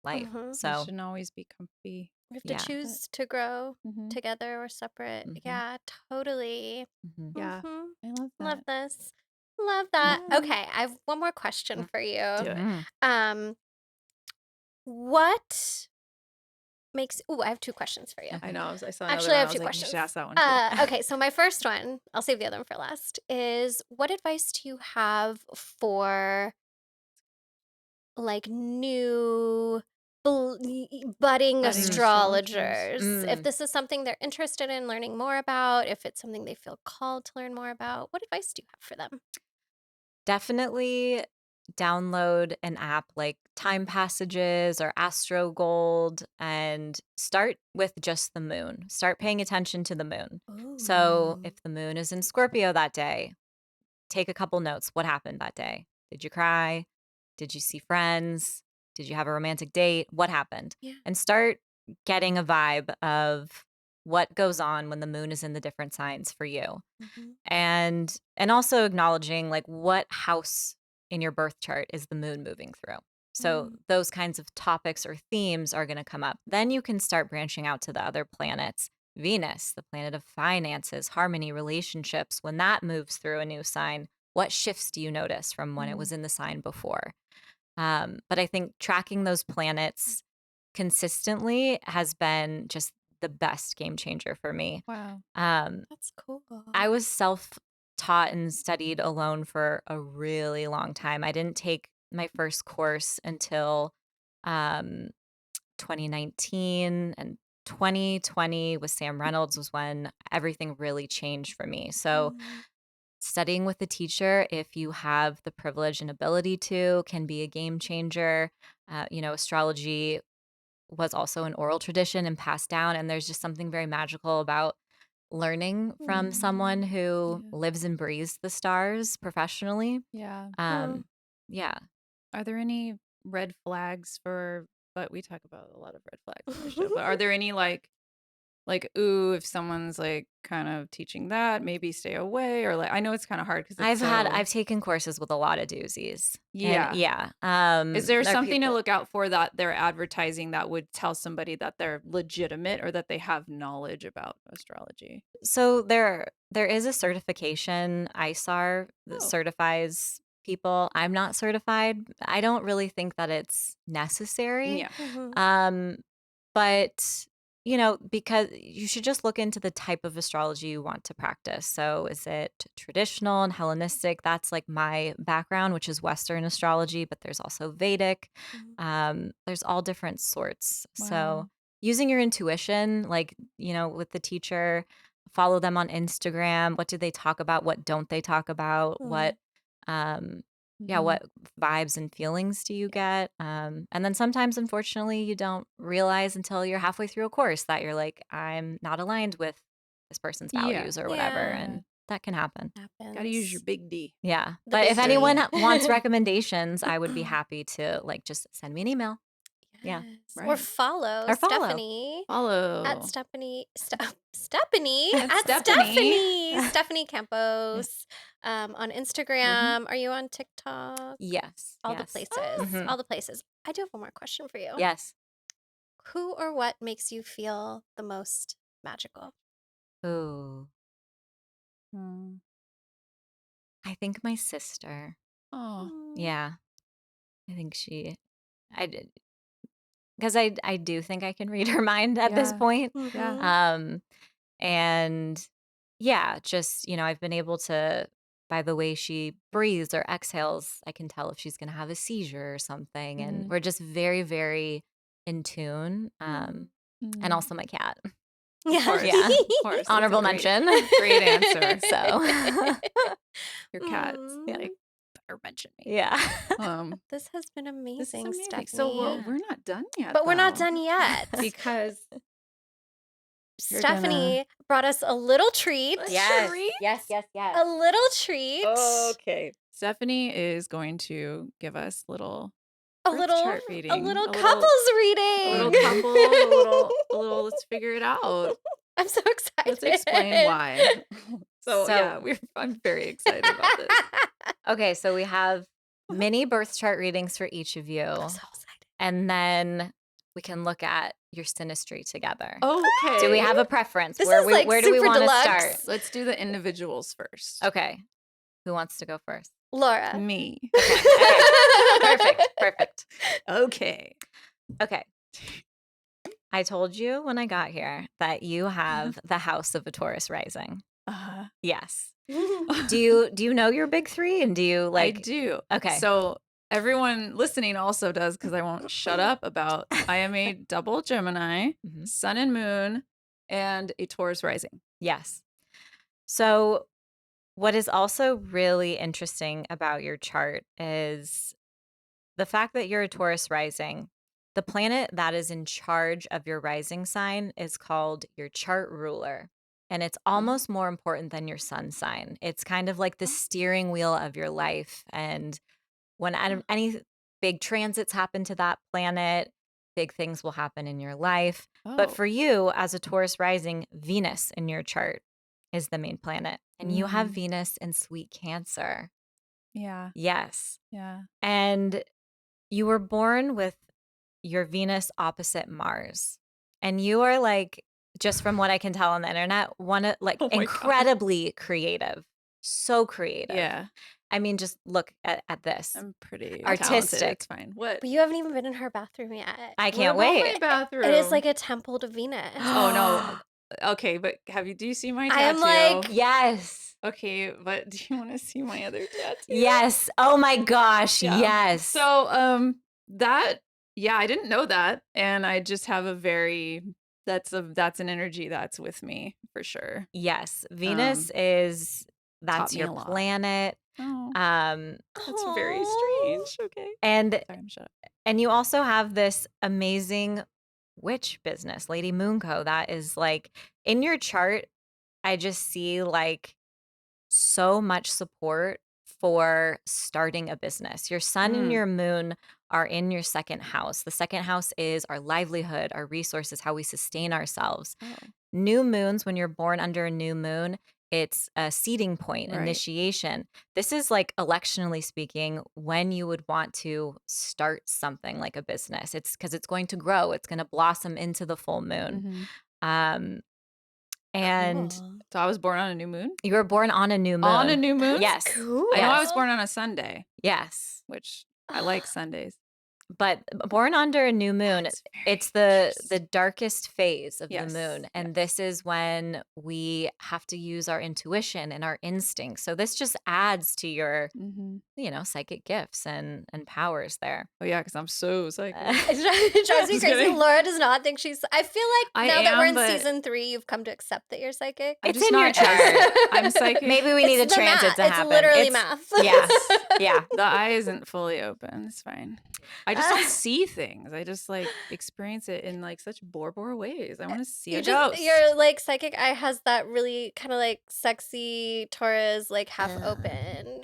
life. Mhm. We So, shouldn't always be comfy. We have to yeah. choose to grow Mm-hmm. together or separate. Mhm. Yeah, totally. Mhm. Yeah. Mhm. I love Love that. this. Love that. Yeah. Okay, I have one more question for you. Do it. Mhm. Um, what makes? Ooh, I have two questions for you. I know. I saw another Actually, I one. have I was two like, you questions. should ask that one too. Okay, so my first one, I'll save the other one for last, is what advice do you have for like new budding Budding astrologers? astrologers. If this is something they're interested in learning more about, if it's something they feel called to learn more about, what advice do you have for them? Definitely download an app like Time Passages or Astro Gold and start with just the moon. Start paying attention to the moon. So, if the moon is in Scorpio that day, take a couple notes. What happened that day? Did you cry? Did you see friends? Did you have a romantic date? What happened? Yeah. And start getting a vibe of what goes on when the moon is in the different signs for you. Mhm. And also acknowledging like what house in your birth chart is the moon moving through. So those kinds of topics or themes are going to come up. Then you can start branching out to the other planets. Venus, the planet of finances, harmony, relationships, when that moves through a new sign, what shifts do you notice from when it was in the sign before? But I think tracking those planets consistently has been just the best game changer for me. Wow. That's cool. I was self-taught and studied alone for a really long time. I didn't take my first course until um, 2019, and 2020 with Sam Reynolds was when everything really changed for me. So, studying with a teacher, if you have the privilege and ability to, can be a game changer. Astrology was also an oral tradition and passed down. And there's just something very magical about learning from someone who Yeah. lives and breathes the stars professionally. Yeah. Yeah. Are there any red flags for, but we talk about a lot of red flags on the show, but are there any ooh, if someone's like kind of teaching that, maybe stay away, or like, I know it's kind of hard because it's I've taken courses with a lot of doozies. And yeah. yeah. Is there there are something to people- look out for that they're advertising that would tell somebody that they're legitimate or that they have knowledge about astrology? So there is a certification, ISAR, that Oh. certifies people. I'm not certified. I don't really think that it's necessary. Yeah. But because you should just look into the type of astrology you want to practice. So is it traditional and Hellenistic? That's like my background, which is Western astrology, but there's also Vedic. There's all different sorts. So Wow. using your intuition, like, with the teacher, follow them on Instagram. What do they talk about? What don't they talk about? Um, what vibes and feelings do you get? And then sometimes, unfortunately, you don't realize until you're halfway through a course that you're like, I'm not aligned with this person's Yeah. values or whatever. Yeah. And that can happen. Got to use your big D. Yeah. The But if big anyone D. wants recommendations, I would be happy to just send me an email. Yeah. Yes. Or Right. follow Or follow. Stephanie Follow. at Stephanie At at Stephanie. Stephanie Campos on Instagram. Are you on TikTok? Yes. All the yes. places. Mhm. All the places. I do have one more question for you. Yes. Who or what makes you feel the most magical? Ooh. Mm. I think my sister. Oh. Yeah. I think I did. Because I do think I can read her mind at this Yeah. point. Yeah. And yeah, just, I've been able to, by the way she breathes or exhales, I can tell if she's going to have a seizure or something. And we're just very, very in tune. And also my cat. Yeah. Of course. Yeah. Of course. That's a Honorable great- mention. Great answer. So, Your cat's Mm. like ever mention me. Yeah. Um, This has been this is amazing, amazing. Stephanie. So we're not done yet, But we're not though, done yet. because you're Stephanie brought us a little treat. Yes. treat? Yes. Yes. Yes. A little treat. Okay. Stephanie is going to give us little A birth little chart reading. a little A couples reading. A little couple, a little, let's figure it out. I'm so excited. Let's explain why. So, So- yeah, I'm very excited about this. Okay. So we have mini birth chart readings for each of you. I'm so excited. And then we can look at your synastry together. Okay. Do we have a preference? This where is like where do we super want to deluxe. start? Let's do the individuals first. Okay. Who wants to go first? Laura. Me. Perfect. Okay. Okay. I told you when I got here that you have the house of a Taurus rising. Yes. Do you know your big three, and do you I do. Okay. So everyone listening also does, because I won't shut up about I am a double Gemini, Mhm. sun and moon, and a Taurus rising. Yes. So what is also really interesting about your chart is the fact that you're a Taurus rising. The planet that is in charge of your rising sign is called your chart ruler. And it's almost more important than your sun sign. It's kind of like the steering wheel of your life. And when any big transits happen to that planet, big things will happen in your life. But Oh. for you, as a Taurus rising, Venus in your chart is the main planet. And you have Venus in sweet Cancer. Yeah. Yes. Yeah. And you were born with your Venus opposite Mars. And you are like, just from what I can tell on the internet, one of like Oh my God. incredibly creative. So creative. Yeah. I mean, just look at this. I'm pretty Artistic. talented. It's fine. What? But you haven't even been in her bathroom yet. I What can't about wait. my bathroom? It is like a temple to Venus. Oh no. Okay, but do you see my tattoo? I am like- Yes. Okay, but do you want to see my other tattoo? Yes. Oh my gosh. Yeah. Yes. So I didn't know that, and I just have that's an energy that's with me for sure. yes. Venus is that's taught me your a lot. planet. Oh, Um that's very Aw. strange. Okay. and Sorry, I'm shut up. and you also have this amazing witch business, Lady Moonco, that is like in your chart. I just see like so much support for starting a business. Your sun and your moon are in your second house. The second house is our livelihood, our resources, how we sustain ourselves. Oh. New moons, when you're born under a new moon, it's a seeding point, Right. initiation. This is like electionally speaking, when you would want to start something like a business. It's because it's going to grow, it's going to blossom into the full moon. Mhm. And Cool. So I was born on a new moon? you were born on a new moon. On a new moon? Yes. Cool. I know I Yes. was born on a Sunday, Yes. which I like Sundays. But born under a new moon, That's very it's the interesting. darkest phase of Yes, the moon. And this is when we have to use our intuition and our instincts. So this just adds to your, Mhm. psychic gifts and powers there. Oh yeah, because I'm so psychic. It drives me Just crazy. kidding. Laura does not think she's. I feel like I now that we're am, in but- season 3, you've come to accept that you're psychic. I'm It's just in your not as- chart. I'm psychic. Maybe we need a It's the transit math. to happen. It's literally It's- math. Yeah. Yeah. The eye isn't fully open. It's fine. I just don't see things. I just like experience it in like such bore ways. I want to see a ghost. Your like psychic eye has that really kind of like sexy Taurus like half open.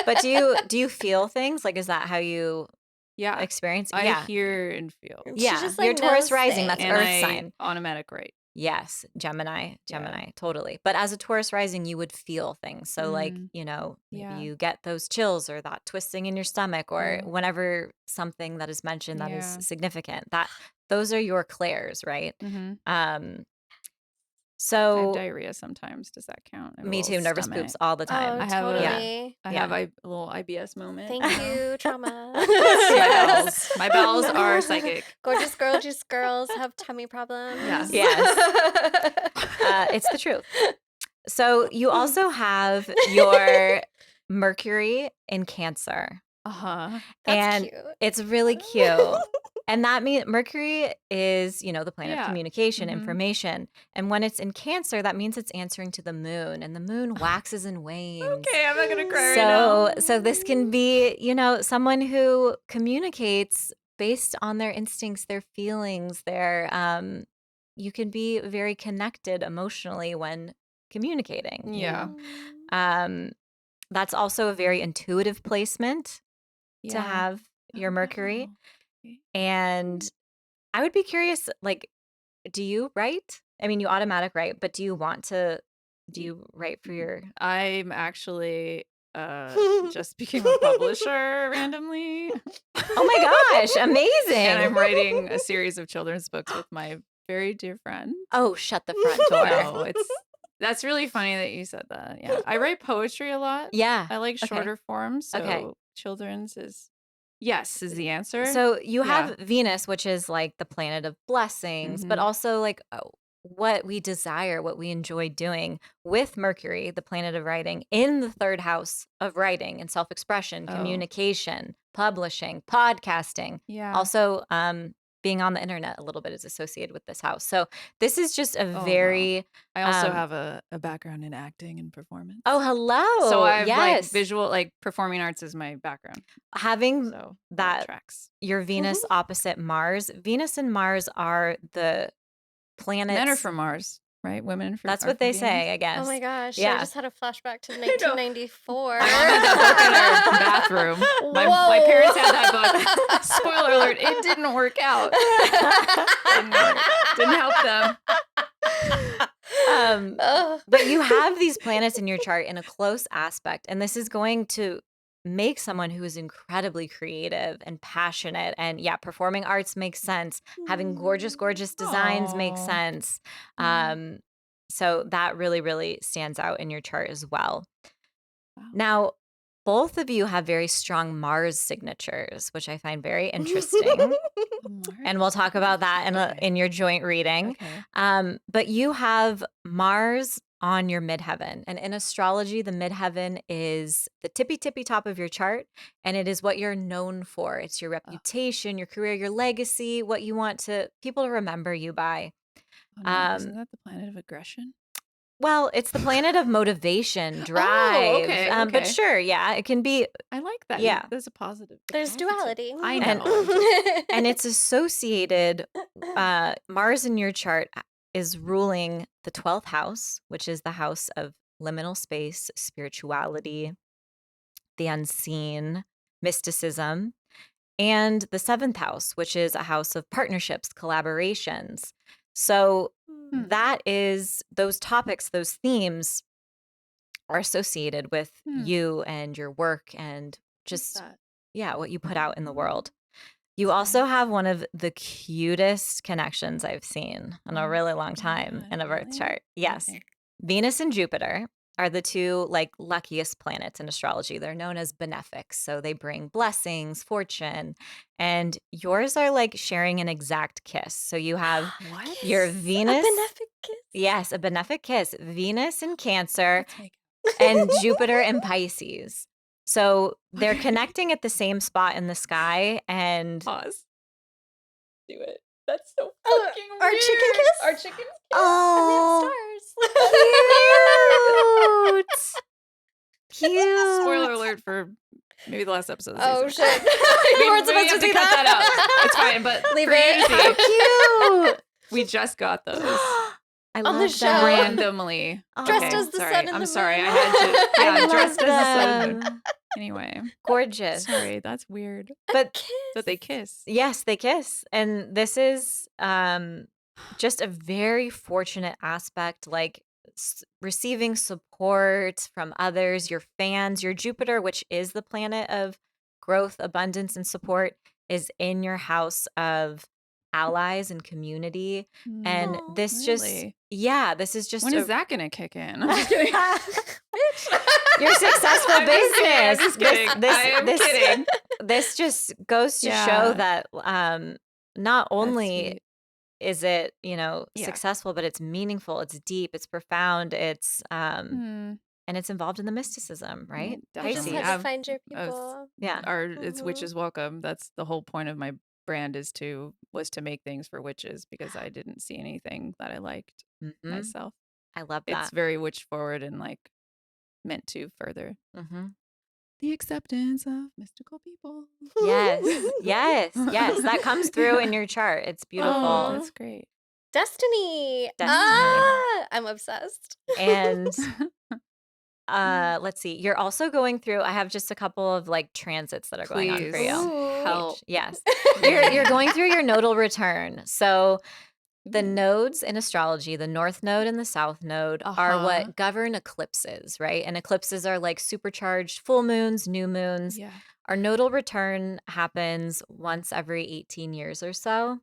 But do you feel things? Like, is that how you yeah, experience? I yeah. hear and feel. She Yeah. just, You're like, Taurus knows rising. That's things. And Earth I sign. automatic right. Yes, Gemini, totally. But as a Taurus rising, you would feel things. So like, maybe Yeah. you get those chills or that twisting in your stomach or Yeah. whenever something that is mentioned that Yeah. is significant. Those are your clairs, right? Mm-hmm. Um I have so diarrhea sometimes. Does that count? I have a me little too, nervous stomach. poops all the time. Oh, I have a- totally. I Yeah. have a little IBS moment. Thank you, trauma. My bowels. My bowels are psychic. Gorgeous girls have tummy problems. Yeah. Yes. It's the truth. So you also have your Mercury in Cancer. Uh-huh. That's And cute. it's really cute. And that means Mercury is, the planet of Yeah. communication, Mhm. information. And when it's in Cancer, that means it's answering to the moon, and the moon waxes and wanes. Okay, I'm not gonna cry right now. So this can be, someone who communicates based on their instincts, their feelings, you can be very connected emotionally when communicating. Yeah. That's also a very intuitive placement to Yeah. have your Mercury. Oh, okay. And I would be curious, like, do you write? I mean, you automatic write, but do you write for your I'm actually just became a publisher randomly. Oh my gosh, And I'm amazing. writing a series of children's books with my very dear friend. Oh, shut the front door. No, that's really funny that you said that. Yeah. I write poetry a lot. Yeah. I like Okay. shorter forms, so Okay. children's is the answer. So you Yeah. have Venus, which is like the planet of blessings, but Mhm. also like what we desire, what we enjoy doing, with Mercury, the planet of writing, in the third house of writing and self-expression, Oh. communication, publishing, podcasting. Yeah. Also, being on the internet a little bit is associated with this house. So this is just a Oh, wow. very I also um, have a background in acting and performance. oh, hello. So I have like Yes. visual, like performing arts is my background. Having So that tracks. your Venus opposite Mars. Venus and Mars are the planets. Men are from Mars, right? Women That's are what from they Venus. say, I guess. Oh my gosh. I Yeah. just had a flashback to know. 1994. My mom had that book in our bathroom. My parents had that book. Spoiler alert, it didn't work out. Didn't help them. Ugh. But you have these planets in your chart in a close aspect, and this is going to make someone who is incredibly creative and passionate. And yeah, performing arts makes sense. Having gorgeous, gorgeous designs makes Aw. sense. Yeah. So that really, really stands out in your chart as well. Wow. Now, both of you have very strong Mars signatures, which I find very interesting. And we'll talk about that Okay. in your joint reading. Okay. But you have Mars on your midheaven. And in astrology, the midheaven is the tippy top of your chart. And it is what you're known for. It's your reputation, your career, your legacy, what you want people to remember you by. Oh, no, isn't that the planet of aggression? Well, it's the planet of motivation, drive. Oh, okay. But sure, yeah, it can be. I like that. Yeah. There's a positive. There's duality. I And- know. And it's associated, Mars in your chart is ruling the 12th house, which is the house of liminal space, spirituality, the unseen, mysticism, and the 7th house, which is a house of partnerships, collaborations. So that is those topics, those themes are associated with you and your work and just, what you put out in the world. You also have one of the cutest connections I've seen in a really long time in a birth chart. Yes. Okay. Venus and Jupiter are the two luckiest planets in astrology. They're known as benefics. So they bring blessings, fortune, and yours are like sharing an exact kiss. So you have What? your Venus. A benefic kiss? Yes, a benefic kiss. Venus in Cancer Let's make and Jupiter in Pisces. So they're connecting at the same spot in the sky, and pause. Do it. That's so Oh, fucking our weird. chicken kiss? Our chicken kiss. oh, I cute, cute. Spoiler alert for maybe the last episode. Of the Oh, season. shit. We We weren't we supposed have to do cut that. out. It's fine, but Leave crazy. it. How cute. We just got those I On love the that. show. randomly. Dressed Okay, as the sorry. sun and I'm the sorry. moon. I had to. I Yeah, love dressed as the sun and moon. them. Anyway, Gorgeous. sorry. That's weird. But Kiss. That they kiss. yes, they kiss. And this is just a very fortunate aspect, like receiving support from others, your fans. Your Jupiter, which is the planet of growth, abundance, and support, is in your house of allies and community. And Aw, this really? this is just When is a- that gonna kick in? I'm just kidding. Your successful I'm just kidding, I'm business. just kidding. I am kidding. This just goes to Yeah. show that not That's only sweet. is it, Yeah. successful, but it's meaningful, it's deep, it's profound, it's Hmm. and it's involved in the mysticism, right? Yeah, You just definitely. had Pisces. to find your I was- people. Yeah. It's Mhm. witches welcome. That's the whole point of my brand was to make things for witches because I didn't see anything that I liked myself. I love It's that. very witch forward and like meant to further the acceptance of mystical people. Yes, yes, yes. That comes through in your chart. It's Oh, beautiful. that's great. Destiny. Destiny. I'm obsessed. And let's see. You're also going through, I have just a couple of like transits that are going on for Please you. Ooh. help. Yes. You're going through your nodal return. So the nodes in astrology, the north node and the south node, are what govern eclipses, right? And eclipses are like supercharged full moons, new moons. Yeah. Our nodal return happens once every 18 years or so.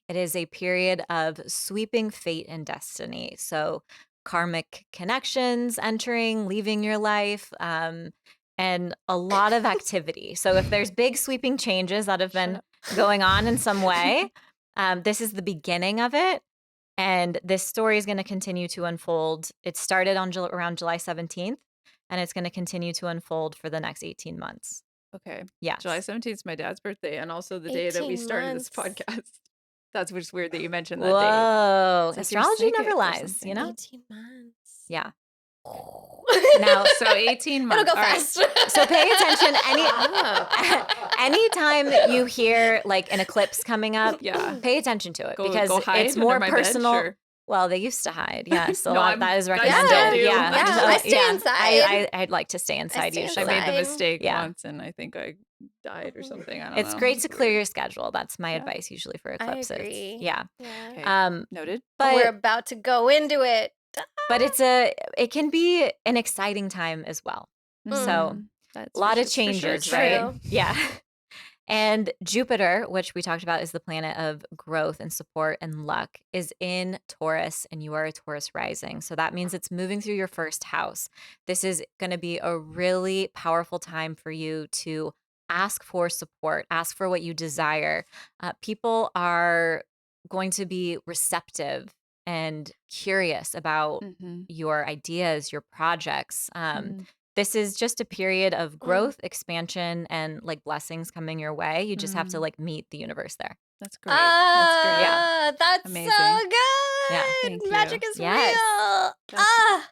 It is a period of sweeping fate and destiny. So karmic connections entering, leaving your life, and a lot of activity. So if there's big sweeping changes that have been going on in some way, this is the beginning of it. And this story is going to continue to unfold. It started on around July 17th, and it's going to continue to unfold for the next 18 months. Okay. Yes. July 17th is my dad's birthday and also the day that we 18 started this months. podcast. That's just weird that you mentioned that date. Whoa. It's like you're Astrology psychic never or lies, you something. know? 18 months. Yeah. Now, so 18 months. It'll go All right. fast. So pay attention. Anytime you hear like an eclipse coming up, Yeah. pay attention to it because Go hide it's under more my bed? personal. Sure. Well, they used to hide. Yes, No, that is I recommended. still do. Yeah, I just- I stay inside. I'd like to stay inside stay usually. I made the Inside. mistake Yeah. once and I think I died or something. I don't know. It's great to It's clear weird. your schedule. That's my Yeah. advice usually for I eclipses. agree. Yeah. Yeah. Okay. Noted. We're But about to go into it. it can be an exciting time as well. So That's a lot of for sure changes, true. right? True. Yeah. And Jupiter, which we talked about is the planet of growth and support and luck, is in Taurus, and you are a Taurus rising. So that means it's moving through your first house. This is going to be a really powerful time for you to ask for support, ask for what you desire. People are going to be receptive and curious about your ideas, your projects. This is just a period of growth, expansion, and like blessings coming your way. You just have to like meet the universe there. That's great. That's great. Yeah. That's Amazing. so good. Yeah. Thank you. Magic is Yes. real.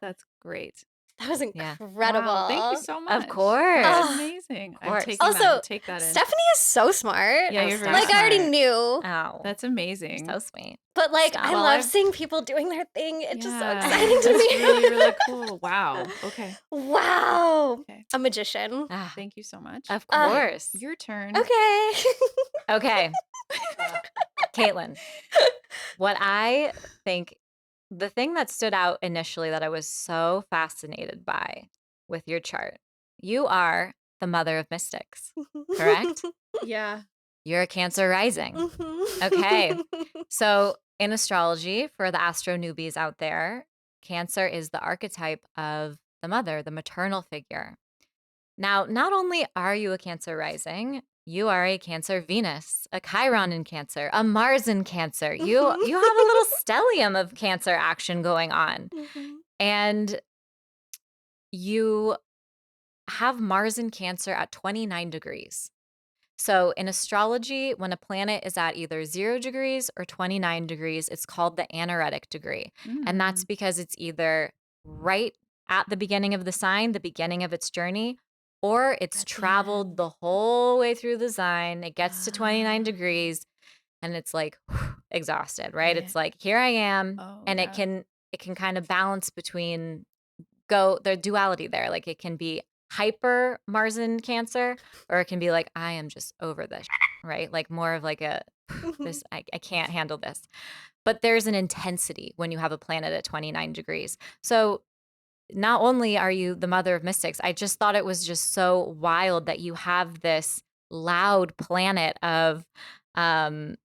That's great. That was Yeah. incredible. Wow, thank you so much. Of course. That's Oh, amazing. I'm course. taking Also, that. Take that in. Stephanie is so smart. Yeah, you're very like I already smart. knew, Oh, That's amazing. so sweet. but like Stop. I Well, love I've- seeing people doing their thing. It's just so Yeah, exciting to that's me. really, really cool. Wow. Okay. Wow. Okay. A magician. Ah, Thank you so much. of course. Your turn. Okay. Okay. Caitlin, what I think, the thing that stood out initially that I was so fascinated by with your chart, you are the mother of mystics, correct? Yeah. You're a Cancer rising. Mhm. Okay. So in astrology, for the astro newbies out there, Cancer is the archetype of the mother, the maternal figure. Now, not only are you a Cancer rising, you are a Cancer Venus, a Chiron in Cancer, a Mars in Cancer. You have a little stellium of Cancer action going on. Mhm. And you have Mars in Cancer at 29 degrees. So in astrology, when a planet is at either 0 degrees or 29 degrees, it's called the anaretic degree. And that's because it's either right at the beginning of the sign, the beginning of its journey, or it's At the traveled end. the whole way through the sign. It gets to 29 Ah. degrees and it's like exhausted, right? Yeah. It's like, here I am. Oh, And yeah. it can kind of balance between the duality there. Like it can be hyper Mars in Cancer, or it can be like, I am just over this, right? Like more of like a this I can't handle this. But there's an intensity when you have a planet at 29 degrees. So not only are you the mother of mystics, I just thought it was just so wild that you have this loud planet of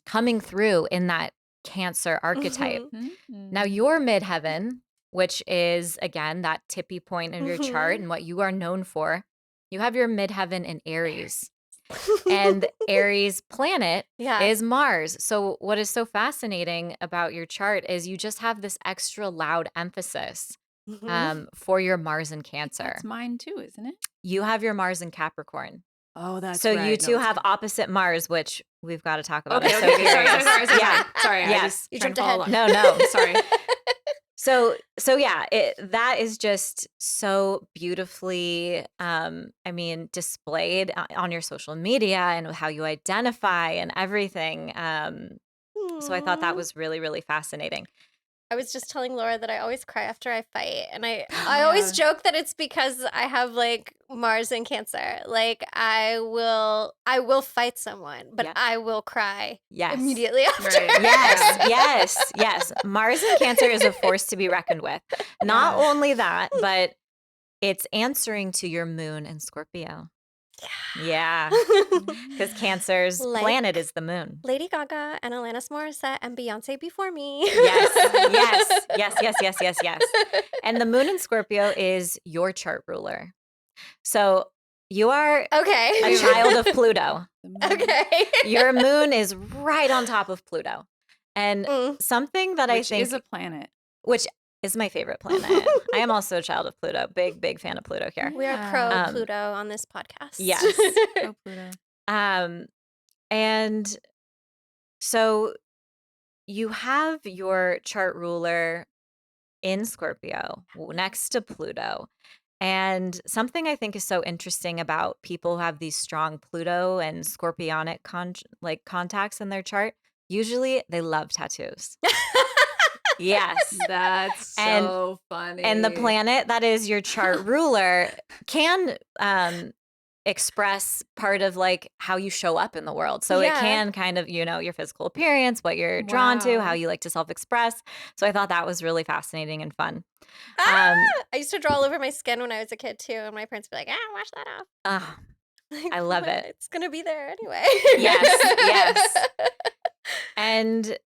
coming through in that Cancer archetype. Now, your midheaven, which is, again, that tippy point of your chart and what you are known for, you have your midheaven in Aries. And Aries planet Yeah. is Mars. So, what is so fascinating about your chart is you just have this extra loud emphasis Mhm. for your Mars in Cancer. That's mine too, isn't it? You have your Mars in Capricorn. Oh, that's So you right. No, two it's have good. opposite Mars, which we've got to talk about. Okay, I'm so okay. Sorry, sorry, curious. sorry, sorry, Yeah. sorry. I Yeah. just You trying jumped to follow ahead. along. No. Sorry. So yeah, that is just so beautifully, I mean, displayed on your social media and how you identify and everything. So I thought that Aw. was really, really fascinating. I was just telling Laura that I always cry after I fight, and I always Yeah. joke that it's because I have like Mars in Cancer. Like I will fight someone, but Yep. I will cry Yes. immediately after. Right. Yes, Yeah. yes. Mars in Cancer is a force to be reckoned with. Not Yeah. only that, but it's answering to your moon in Scorpio. Yeah, because Cancer's planet Like is the moon. Lady Gaga and Alanis Morissette and Beyonce before me. Yes. And the moon in Scorpio is your chart ruler. So you are Okay. a child of Pluto. The moon, Okay. Your moon is right on top of Pluto. And Mm. something that I which think, is a planet. which is my favorite planet. I am also a child of Pluto. Big fan of Pluto here. We are Yeah. pro Um, Pluto on this podcast. Yes. Go Pluto. And so you have your chart ruler in Scorpio next to Pluto. And something I think is so interesting about people who have these strong Pluto and Scorpionic contacts in their chart, usually they love tattoos. Yes. That's And- so funny. And the planet that is your chart ruler can express part of like how you show up in the world. So it Yeah. can kind of, your physical appearance, what you're drawn to, Wow. how you like to self-express. So I thought that was really fascinating and fun. I used to draw all over my skin when I was a kid too, and my parents would be like, wash that off. Like, I love "Well, it. It's gonna be there anyway. Yes. And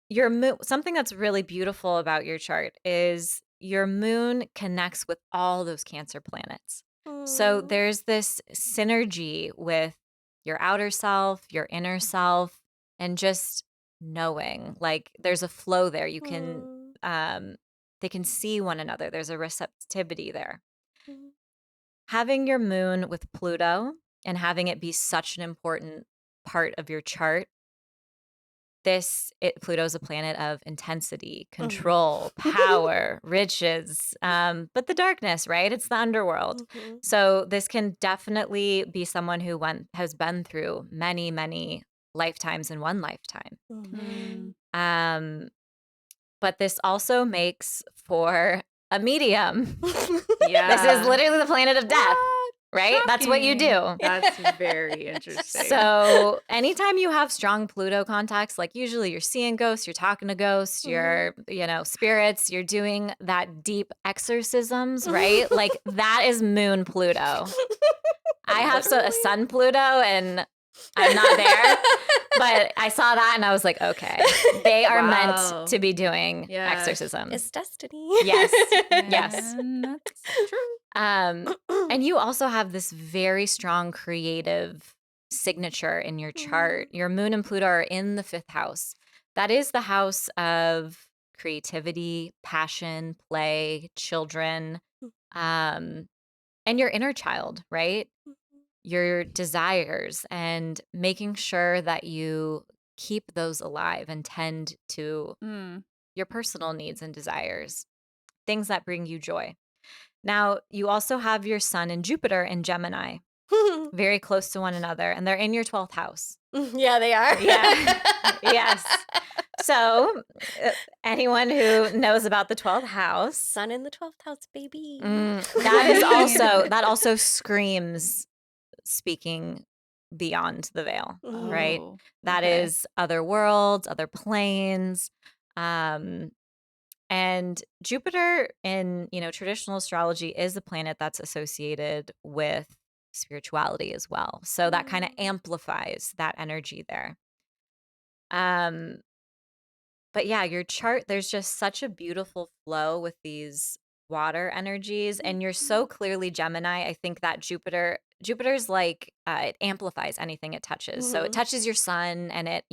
your moon, something that's really beautiful about your chart is your moon connects with all those Cancer planets. So Mm. there's this synergy with your outer self, your inner self, and just knowing. Like there's a flow there. You can they can see one another. There's a receptivity there. Mm. Having your moon with Pluto and having it be such an important part of your chart, Pluto's a planet of intensity, control, power, riches, but the darkness, right? It's the underworld. Mhm. So this can definitely be someone who has been through many, many lifetimes in one lifetime. Mhm. But this also makes for a medium. Yeah. This is literally the planet of death, What? right? That's what you Shocking. do. That's very interesting. So anytime you have strong Pluto contacts, like usually you're seeing ghosts, you're talking to ghosts, you're, spirits, you're doing that deep exorcisms, right? Like that is moon Pluto. I have a sun Pluto and I'm not there, but I saw that and I was like, okay, they are Wow. meant to be doing Yes. exorcisms. It's destiny. Yes. Yes. And that's true. And you also have this very strong creative signature in your chart. Your moon and Pluto are in the 5th house. That is the house of creativity, passion, play, children, and your inner child, right? Your desires and making sure that you keep those alive and tend to your personal needs and desires, things that bring you joy. Now, you also have your sun and Jupiter in Gemini, very close to one another, and they're in your 12th house. Yeah, they are. Yeah. Yes. So, anyone who knows about the 12th house, Sun in the 12th house, baby. that also screams speaking beyond the veil, right? Oh, That okay. is other worlds, other planes. And Jupiter in, traditional astrology is a planet that's associated with spirituality as well. So that kind of amplifies that energy there. But yeah, your chart, there's just such a beautiful flow with these water energies, and you're so clearly Gemini. I think that Jupiter's like it amplifies anything it touches. So it touches your sun and it,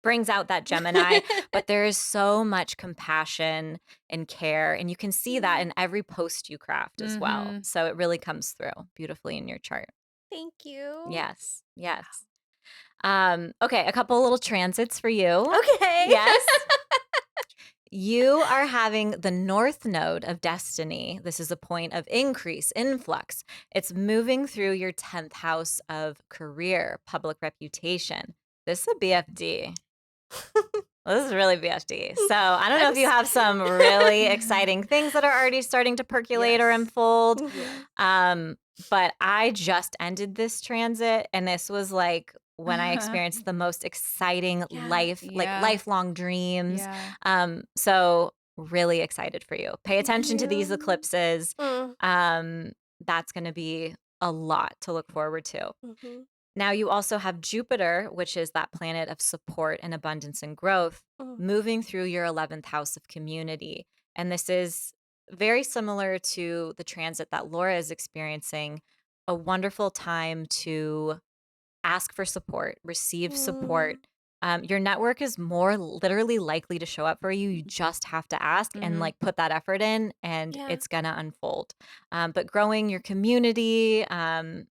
brings out that Gemini, but there is so much compassion and care, and you can see that in every post you craft as well. Mhm. So it really comes through beautifully in your chart. Thank you. Yes. Yes. Okay, a couple little transits for you. Okay. Yes. You are having the North Node of Destiny. This is a point of increase, influx. It's moving through your 10th house of career, public reputation. This is a BFD. This is really BFD. So I don't know if you have some really exciting things that are already starting to percolate or Yes. unfold. Yeah. But I just ended this transit, and this was like when I experienced the most exciting like Yeah. lifelong dreams. Yeah. So really excited for you. Pay attention to these you. eclipses. Mm. That's going to be a lot to look forward to. Mhm. Now you also have Jupiter, which is that planet of support and abundance and growth, Mm. moving through your 11th house of community. And this is very similar to the transit that Laura is experiencing, a wonderful time to ask for support, receive support. Your network is more literally likely to show up for you. You just have to ask and Mhm. like put that effort in, and Yeah. it's gonna unfold. But growing your community, and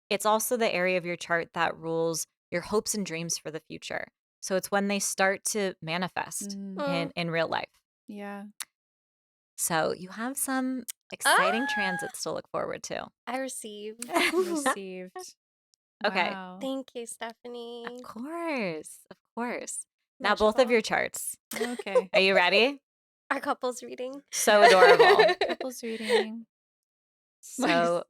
it's also the area of your chart that rules your hopes and dreams for the future. So it's when they start to manifest Mm. in real life. Yeah. So you have some Ah! exciting transits to look forward to. I receive. Received. Okay. Wow. Thank you, Stephanie. Of course. Of course. Now, Much both of love. your charts. Okay. Are you ready? Our couples reading. So adorable. Couples reading. So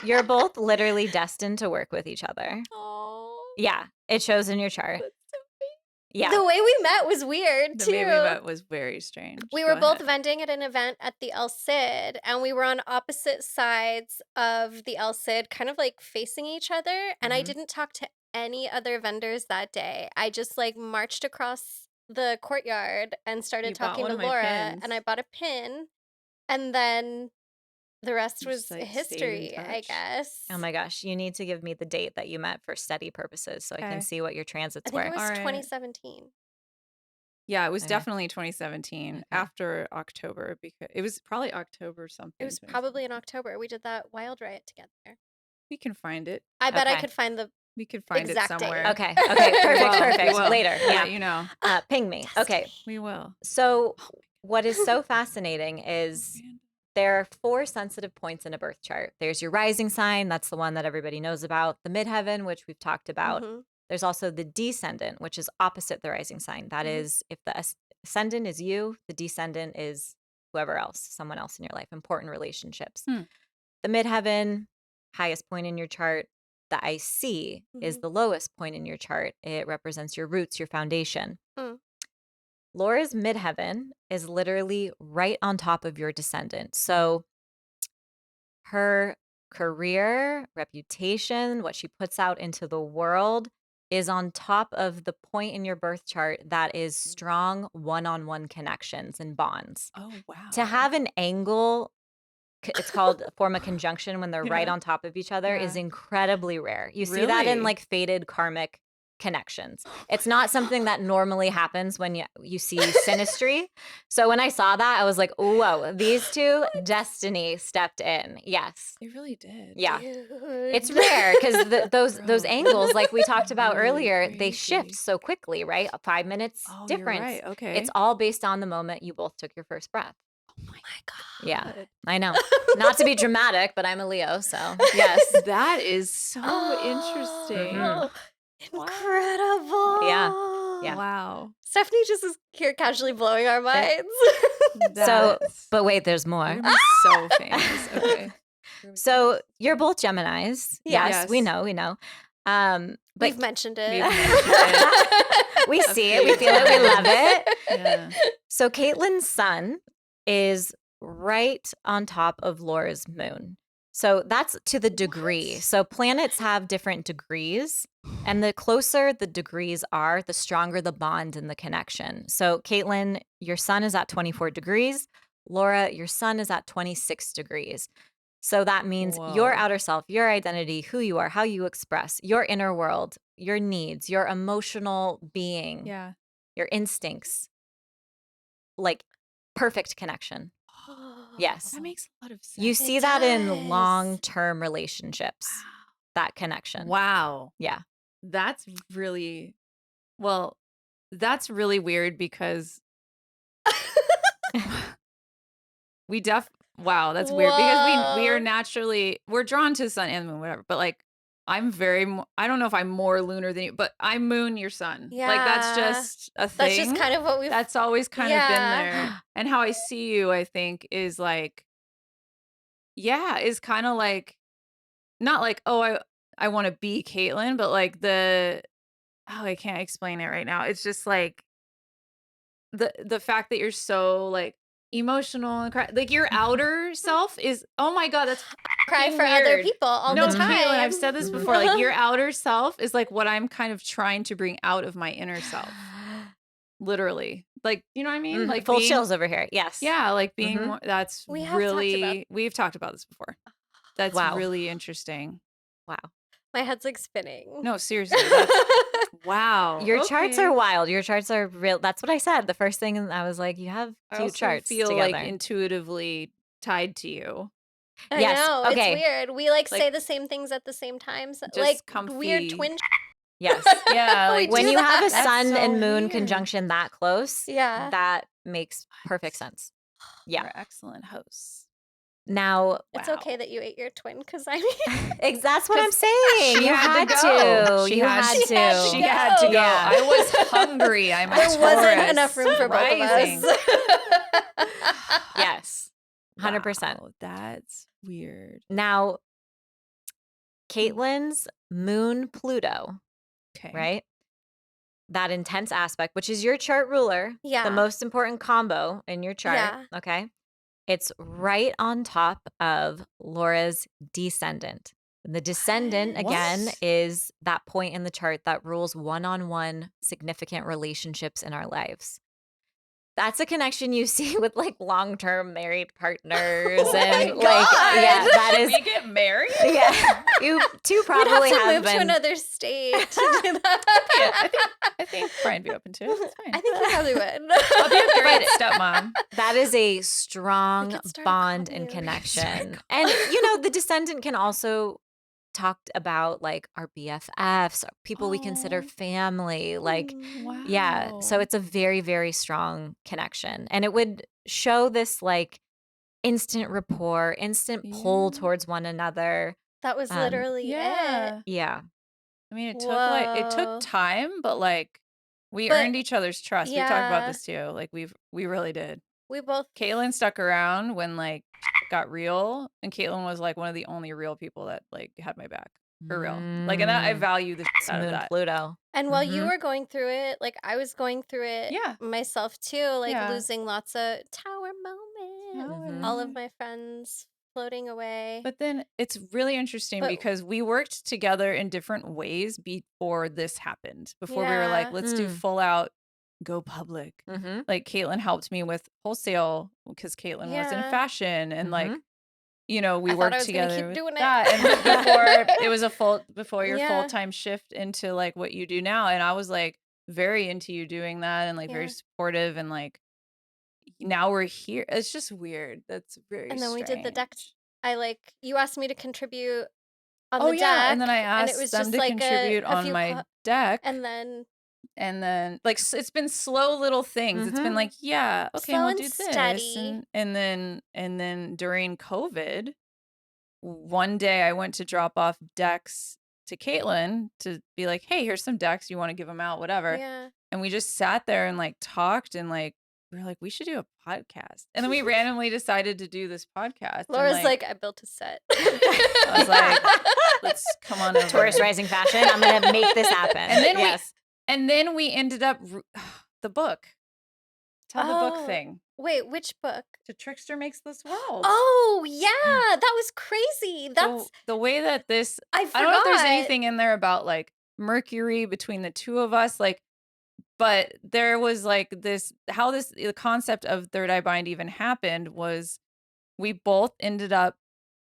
you're both literally destined to work with each other. Oh. Yeah, it shows in your chart. That's so sweet. Yeah. The way we met was weird The too. way we met was very strange. We Go were both ahead. vending at an event at the El Cid, and we were on opposite sides of the El Cid, kind of like facing each other. And I Mhm. didn't talk to any other vendors that day. I just like marched across the courtyard and started You bought talking one to of my Laura, and I pins. bought a pin. And then the rest You just, was like, stayed in history, I touch. guess. Oh my gosh, you need to give me the date that you met for study purposes so I can Okay. see what your I transits think it were. was Alright. 2017. Yeah, it was Okay. definitely 2017 Okay. after October because it was probably October something. It was probably in October. We did that Wild Riot together. We can find it. I bet I Okay. could find the We could find it exact date. somewhere. Okay. Okay. We Perfect. will. We Perfect. will. Later. We'll Yeah. let you know. Ping me. Okay. Destiny. We will. So, Oh what is so fascinating is man. there are 4 sensitive points in a birth chart. There's your rising sign, that's the one that everybody knows about, the midheaven, which we've talked about. Mhm. There's also the descendant, which is opposite the rising sign. That Mhm. is, if the ascendant is you, the descendant is whoever else, someone else in your life, important relationships. Hmm. The midheaven, highest point in your chart. The IC is Mhm. the lowest point in your chart. It represents your roots, your foundation. Mm. Laura's midheaven is literally right on top of your descendant. So her career, reputation, what she puts out into the world is on top of the point in your birth chart that is strong one-on-one connections and bonds. Oh wow. To have an angle, it's called a form of conjunction when they're right Yeah. on top of each other, is Yeah. incredibly rare. You see that in Really? like fated karmic connections. Oh It's my not something that normally happens when you see synastry. So when I saw that, I was like, whoa, these two, destiny stepped in. Yes. They really did. Yeah. Dude. It's rare because those Bro. angles, like we talked about Really earlier, they shift crazy. so quickly, right? 5 minutes Oh, you're difference. right. Okay. It's all based on the moment you both took your first breath. Oh my god. Yeah, I know. Not to be dramatic, but I'm a Leo, so yes. That is so interesting. Oh, Wow. incredible. Yeah. Wow. Stephanie just is here casually blowing our minds. So, That's- but wait, there's more. You're gonna be so famous. Okay. So you're both Geminis. Yeah. Yes, we Yes. know. But We've mentioned it. We've mentioned we A see it, we few feel it, we love it. Yeah. So Caitlin's sun is right on top of Laura's moon. So that's to the degree. What? So planets have different degrees, and the closer the degrees are, the stronger the bond and the connection. So Caitlin, your sun is at 24 degrees. Laura, your sun is at 26 degrees. So that means your Whoa. outer self, your identity, who you are, how you express, your inner world, your needs, your emotional being, Yeah. your instincts, like perfect connection. Yes. That makes a lot of sense. You see that in long-term relationships, that connection. Wow. Yeah. That's really, well, that's really weird because wow, that's weird because we are Whoa. naturally, we're drawn to the sun and moon, whatever. But like, I'm I don't know if I'm more lunar than you, but I'm moon, your sun. Like that's Yeah. just a thing. That's just kind of what we've. That's always kind of been Yeah. there. And how I see you, I think, is like, yeah, is kind of like, not like, oh, I want to be Caitlin, but like I can't explain it right now. It's just like the fact that you're so like emotional and like your outer self is, oh my God, that's Cry fucking for other weird. people all No, the time. Caitlin, I've said this before. Like your outer self is like what I'm kind of trying to bring out of my inner self. Literally. Like, you know what I mean? Like full being, chills over here. Yes. yeah, like being more, that's We have really, we've talked about this before. That's Wow. really interesting. Wow. My head's like spinning. No, seriously. That's, wow. Your charts okay. are wild. Your charts are real. That's what I said. The first thing I was like, you have I cute also charts feel together. like intuitively tied to you. I Yes, know. okay. It's weird. We like say Like, the same things at the same time. just Like comfy. weird twin. Yes. Yeah, We like do When you have a that. sun That's so and moon weird. conjunction that close, Yeah. that makes perfect sense. Yeah. You're excellent hosts. Now, It's Wow. okay that you ate your twin because I mean, that's what I'm saying. She You had to had go. to. She You had had to. to. She had to go. Yeah. I was hungry. I'm a there wasn't Taurus. enough room for both of Rising. us. Yes. 100%. Wow, that's weird. Now, Caitlin's moon Pluto, Okay. right? That intense aspect, which is your chart ruler, Yeah. the most important combo in your chart. Yeah. Okay. It's right on top of Laura's descendant. The descendant, What? again, is that point in the chart that rules one-on-one significant relationships in our lives. That's a connection you see with like long-term married partners Oh my and like, God. yeah, that is, We get married? yeah, you two We'd probably have to have move to been. another state to do that. Yeah, I think Brian'd be open to it. It's fine. I think he probably would. I'll be a great stepmom. That is a strong could start a bond cult and here. connection. And, you know, the descendant can also talk about like our BFFs, people we consider Oh. family. Like, Wow. yeah. So it's a very, very strong connection. And it would show this like instant rapport, instant pull Yeah. towards one another. That was literally Yeah. it. Yeah. I mean, it took Whoa. time, but like we But- earned each other's trust. We've talked about yeah. this too. Like we really did. We both. Caitlin stuck around when like it got real, and Caitlin was like one of the only real people that like had my back for real. Like, and that I value the shit out of Moon that. Pluto. And while you Mhm. were going through it, like I was going through it Yeah. myself too, like Yeah. losing lots of tower moments. Mhm. All of my friends floating away. But then it's really interesting But- because we worked together in different ways before this happened. Before we were like, Yeah. let's do full out, go public. Mm-hmm. Like Caitlin helped me with wholesale because Caitlin was in Yeah. fashion, and like, you know, we I thought worked I was gonna together keep with doing it. that. And before it was before your Yeah. full-time shift into like what you do now. And I was like very into you doing that and like very Yeah. supportive, and like now we're here. It's just weird. That's very And then we did the deck. strange. You asked me to contribute on Oh the yeah, deck. and then I and it asked was them just to like contribute a on few my deck, and then like it's been slow little things. It's been Mhm. like, yeah, okay, Slow we'll and do this, steady. and then during COVID, one day I went to drop off decks to Caitlin to be like, hey, here's some decks. You want to give them out, whatever. Yeah. And we just sat there and like talked, and like we were like, we should do a podcast. And then we randomly decided to do this podcast. and, Laura's like, I built a set. I was like, let's come on over. Taurus rising fashion. I'm going to make this happen. And then yes. And then we ended up the book. Tell the book Oh. thing. Wait, which book? The Trickster Makes This World. Oh yeah, that was crazy. That's the way that this. I forgot. I don't know if there's anything in there about like Mercury between the two of us, like, but there was like this. How the concept of third eye bind even happened was we both ended up.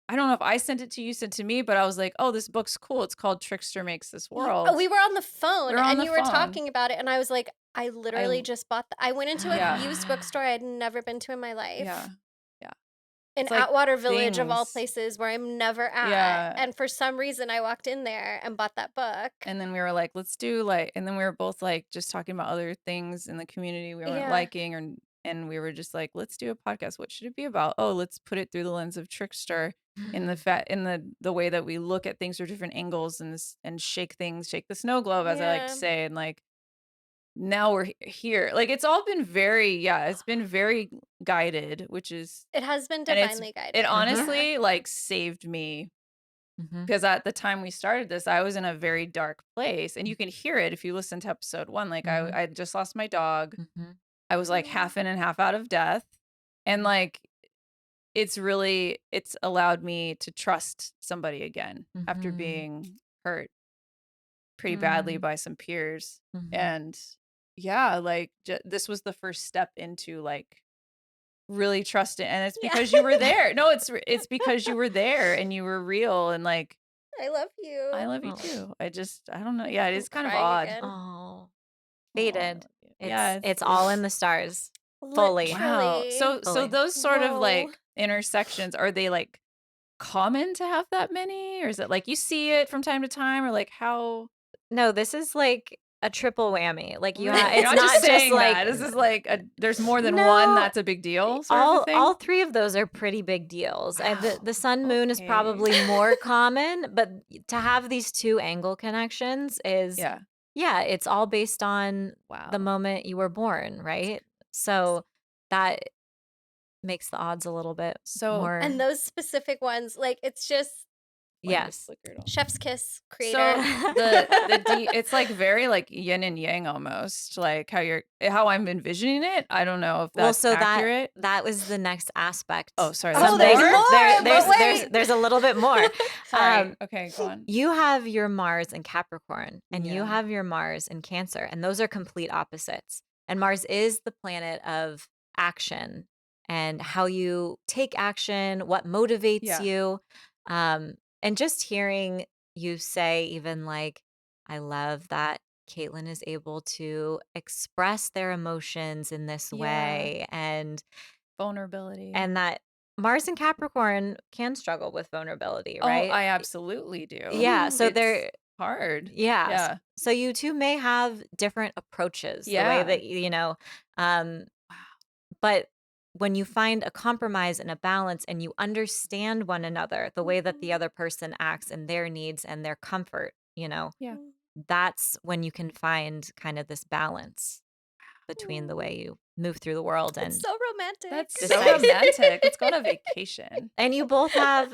I don't know if I sent it to you, sent to me, but I was like, oh, this book's cool. It's called Trickster Makes This World. Oh, we were on the phone We were on and the you were phone. talking about it, and I was like, I literally just bought I went into a Yeah. used bookstore I had never been to in my life. Yeah. Yeah. In It's like Atwater Village of all things. places where I'm never at, Yeah. and for some reason I walked in there and bought that book. And then we were like, let's do like, and then we were both like just talking about other things in the community we weren't Yeah. liking, and we were just like, let's do a podcast. What should it be about? Oh, let's put it through the lens of Trickster in the way that we look at things through different angles and shake the snow globe, as I like to Yeah. say, and like now we're here. Like it's all been it's been very guided, which is It has been and divinely guided. it honestly like saved me because at the time we started this, I was in a very dark place, and you can hear it if you listen to episode 1. Like I just lost my dog. I was like half in and half out of death, and like it's allowed me to trust somebody again after being hurt pretty badly by some peers. And yeah, like this was the first step into like really trust it, and it's because you were there. No, it's because you were there and you were real, and like I love you. I love you too. I don't know. Yeah, it is kind of crying odd. again. Oh, I fated. love you. It's Yeah, it's all in the stars. Fully. wow. Literally. So Fully. those sort of Whoa. like intersections, are they like common to have that many, or is it like you see it from time to time, or like how? No, this is like a triple whammy. Like you Really? have, You're it's not not just just saying like that. This is like there's more than one. No. That's a big deal. Sort of a thing. all 3 of those are pretty big deals. And Wow. the sun moon is Okay. probably more common, but to have these 2 angle connections is Yeah. it's all based on Wow. the moment you were born, right? So that makes the odds a little bit So- more. And those specific ones, like it's just Yes. chef's kiss So creator. it's like very like yin and yang almost, like how I'm envisioning it. I don't know if that's accurate. that was the next aspect. Oh, sorry. Oh, there's there's more? more? There's a little bit more. Sorry. Okay, go on. You have your Mars in Capricorn and you Yeah. have your Mars in Cancer, and those are complete opposites. And Mars is the planet of action and how you take action, what motivates Yeah. you. And just hearing you say, even like, I love that Caitlin is able to express their emotions in this Yeah. way, and Vulnerability. that Mars and Capricorn can struggle with vulnerability, Oh, right? I absolutely do. Yeah, so It's they're hard. yeah. Yeah. So you two may have different approaches, the way Yeah. that but when you find a compromise and a balance and you understand one another, the way that the other person acts and their needs and their comfort, Yeah. that's when you can find kind of this balance between the way you move through the world. And It's so romantic. That's Just so nice. romantic. Let's go on a vacation. and you both have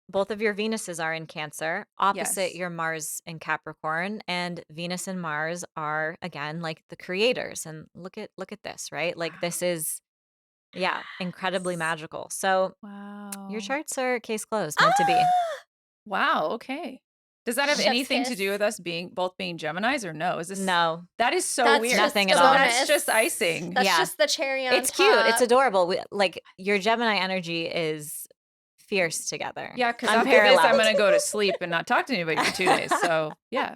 both of your Venuses are in Cancer, opposite Yes. your Mars in Capricorn, and Venus and Mars are again like the creators. And look at this, right? Like this is incredibly magical. So Wow. your charts are case closed, meant to be. Wow. Okay. Does that have Chef's anything to kiss. do with us both being Geminis, or no? Is this No, That is so That's weird. just Nothing at a all. bonus. That's just icing. That's Yeah. just the cherry on it's top. cute. It's adorable. Like your Gemini energy is fierce together. Yeah, because after this, I'm Unparalleled. gonna go to sleep and not talk to anybody for 2 days. So yeah.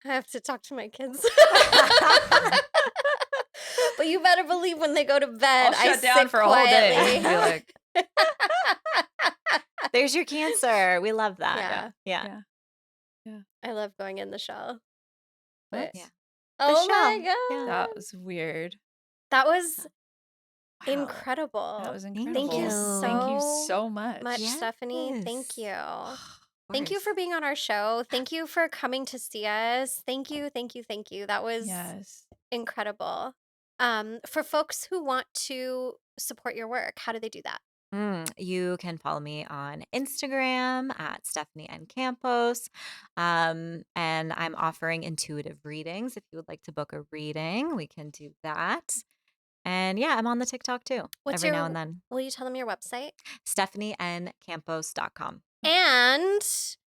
I have to talk to my kids. But you better believe when they go to bed, I'll I shut down sit for a whole day. quietly. Be like, There's your Cancer. We love that. Yeah. Yeah. I love going in the shell. what? Yeah. Oh my shell. god. Yeah. That was weird. That was Wow. incredible. That was Thank incredible. you Thank you so so much. Stephanie. Thank you. Yes. Thank you for being on our show. Thank you for coming to see us. Thank you. That was Yes. incredible. For folks who want to support your work, how do they do that? You can follow me on Instagram at Stephanie and Campos. And I'm offering intuitive readings. If you would like to book a reading, we can do that. And yeah, I'm on the TikTok too. What's every now your- and then. Will you tell them your website? StephanieNCampos.com. And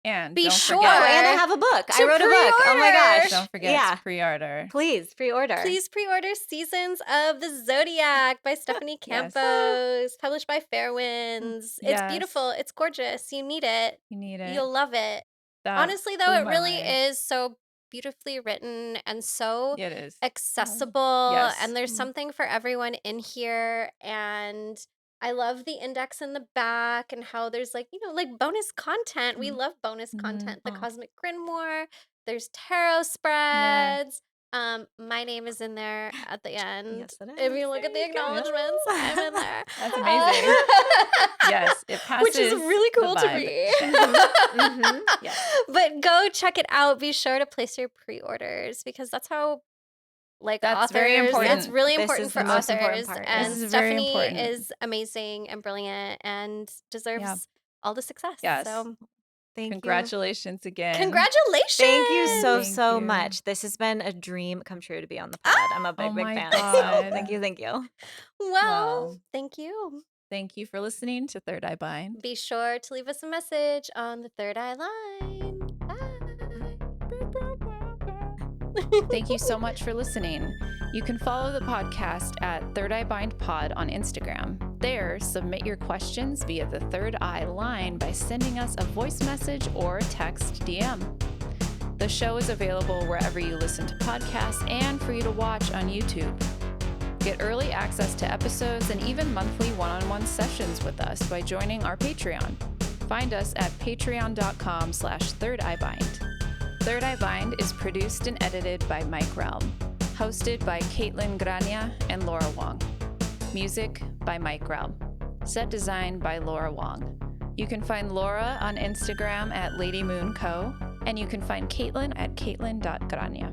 And Be don't sure- Oh, forget, and I have a book. I to wrote a book. Oh my pre-order. gosh. don't forget Yeah. to pre-order. Please pre-order. please pre-order Seasons of the Zodiac by Stephanie Yes. Campos, published by Fairwinds. It's Yes. beautiful. It's gorgeous. You need it. You need it. You'll love it. That Honestly, though, blew it my really mind. is so beautifully written and so Yeah, it is. accessible. Yes. And there's something for everyone in here. And I love the index in the back and how there's like, like bonus content. We love bonus content. The Oh, Cosmic Grimoire, there's tarot yeah. spreads. My name is in there at the end. Yes, it If is. you look There at the you go. acknowledgments, I'm in there. That's amazing. Yes, it Which is passes really the cool to vibe me. check. Yes. But go check it out. Be sure to place your pre-orders because that's how like That's very authors, it's important. really This important is for the most important authors. part. And This is very Stephanie important. is amazing and brilliant and deserves all the success. Yes. So Thank you. Congratulations again. congratulations. Thank you so, Thank so you. much. This has been a dream come true to be on the pod. I'm a big, Oh big my fan. God. So thank you. Thank you. Well, Well, thank you. thank you for listening to Third Eye Bind. Be sure to leave us a message on the Third Eye line. Bye. Thank you so much for listening. You can follow the podcast at Third Eye Bind Pod on Instagram. There, submit your questions via the Third Eye line by sending us a voice message or text DM. The show is available wherever you listen to podcasts and for you to watch on YouTube. Get early access to episodes and even monthly one-on-one sessions with us by joining our Patreon. Find us at patreon.com/thirdeyebind. Third Eye Bind is produced and edited by Mike Realm. Hosted by Caitlin Grania and Laura Wong. Music by Mike Realm. Set design by Laura Wong. You can find Laura on Instagram at Lady Moon Co. And you can find Caitlin at caitlin.grania.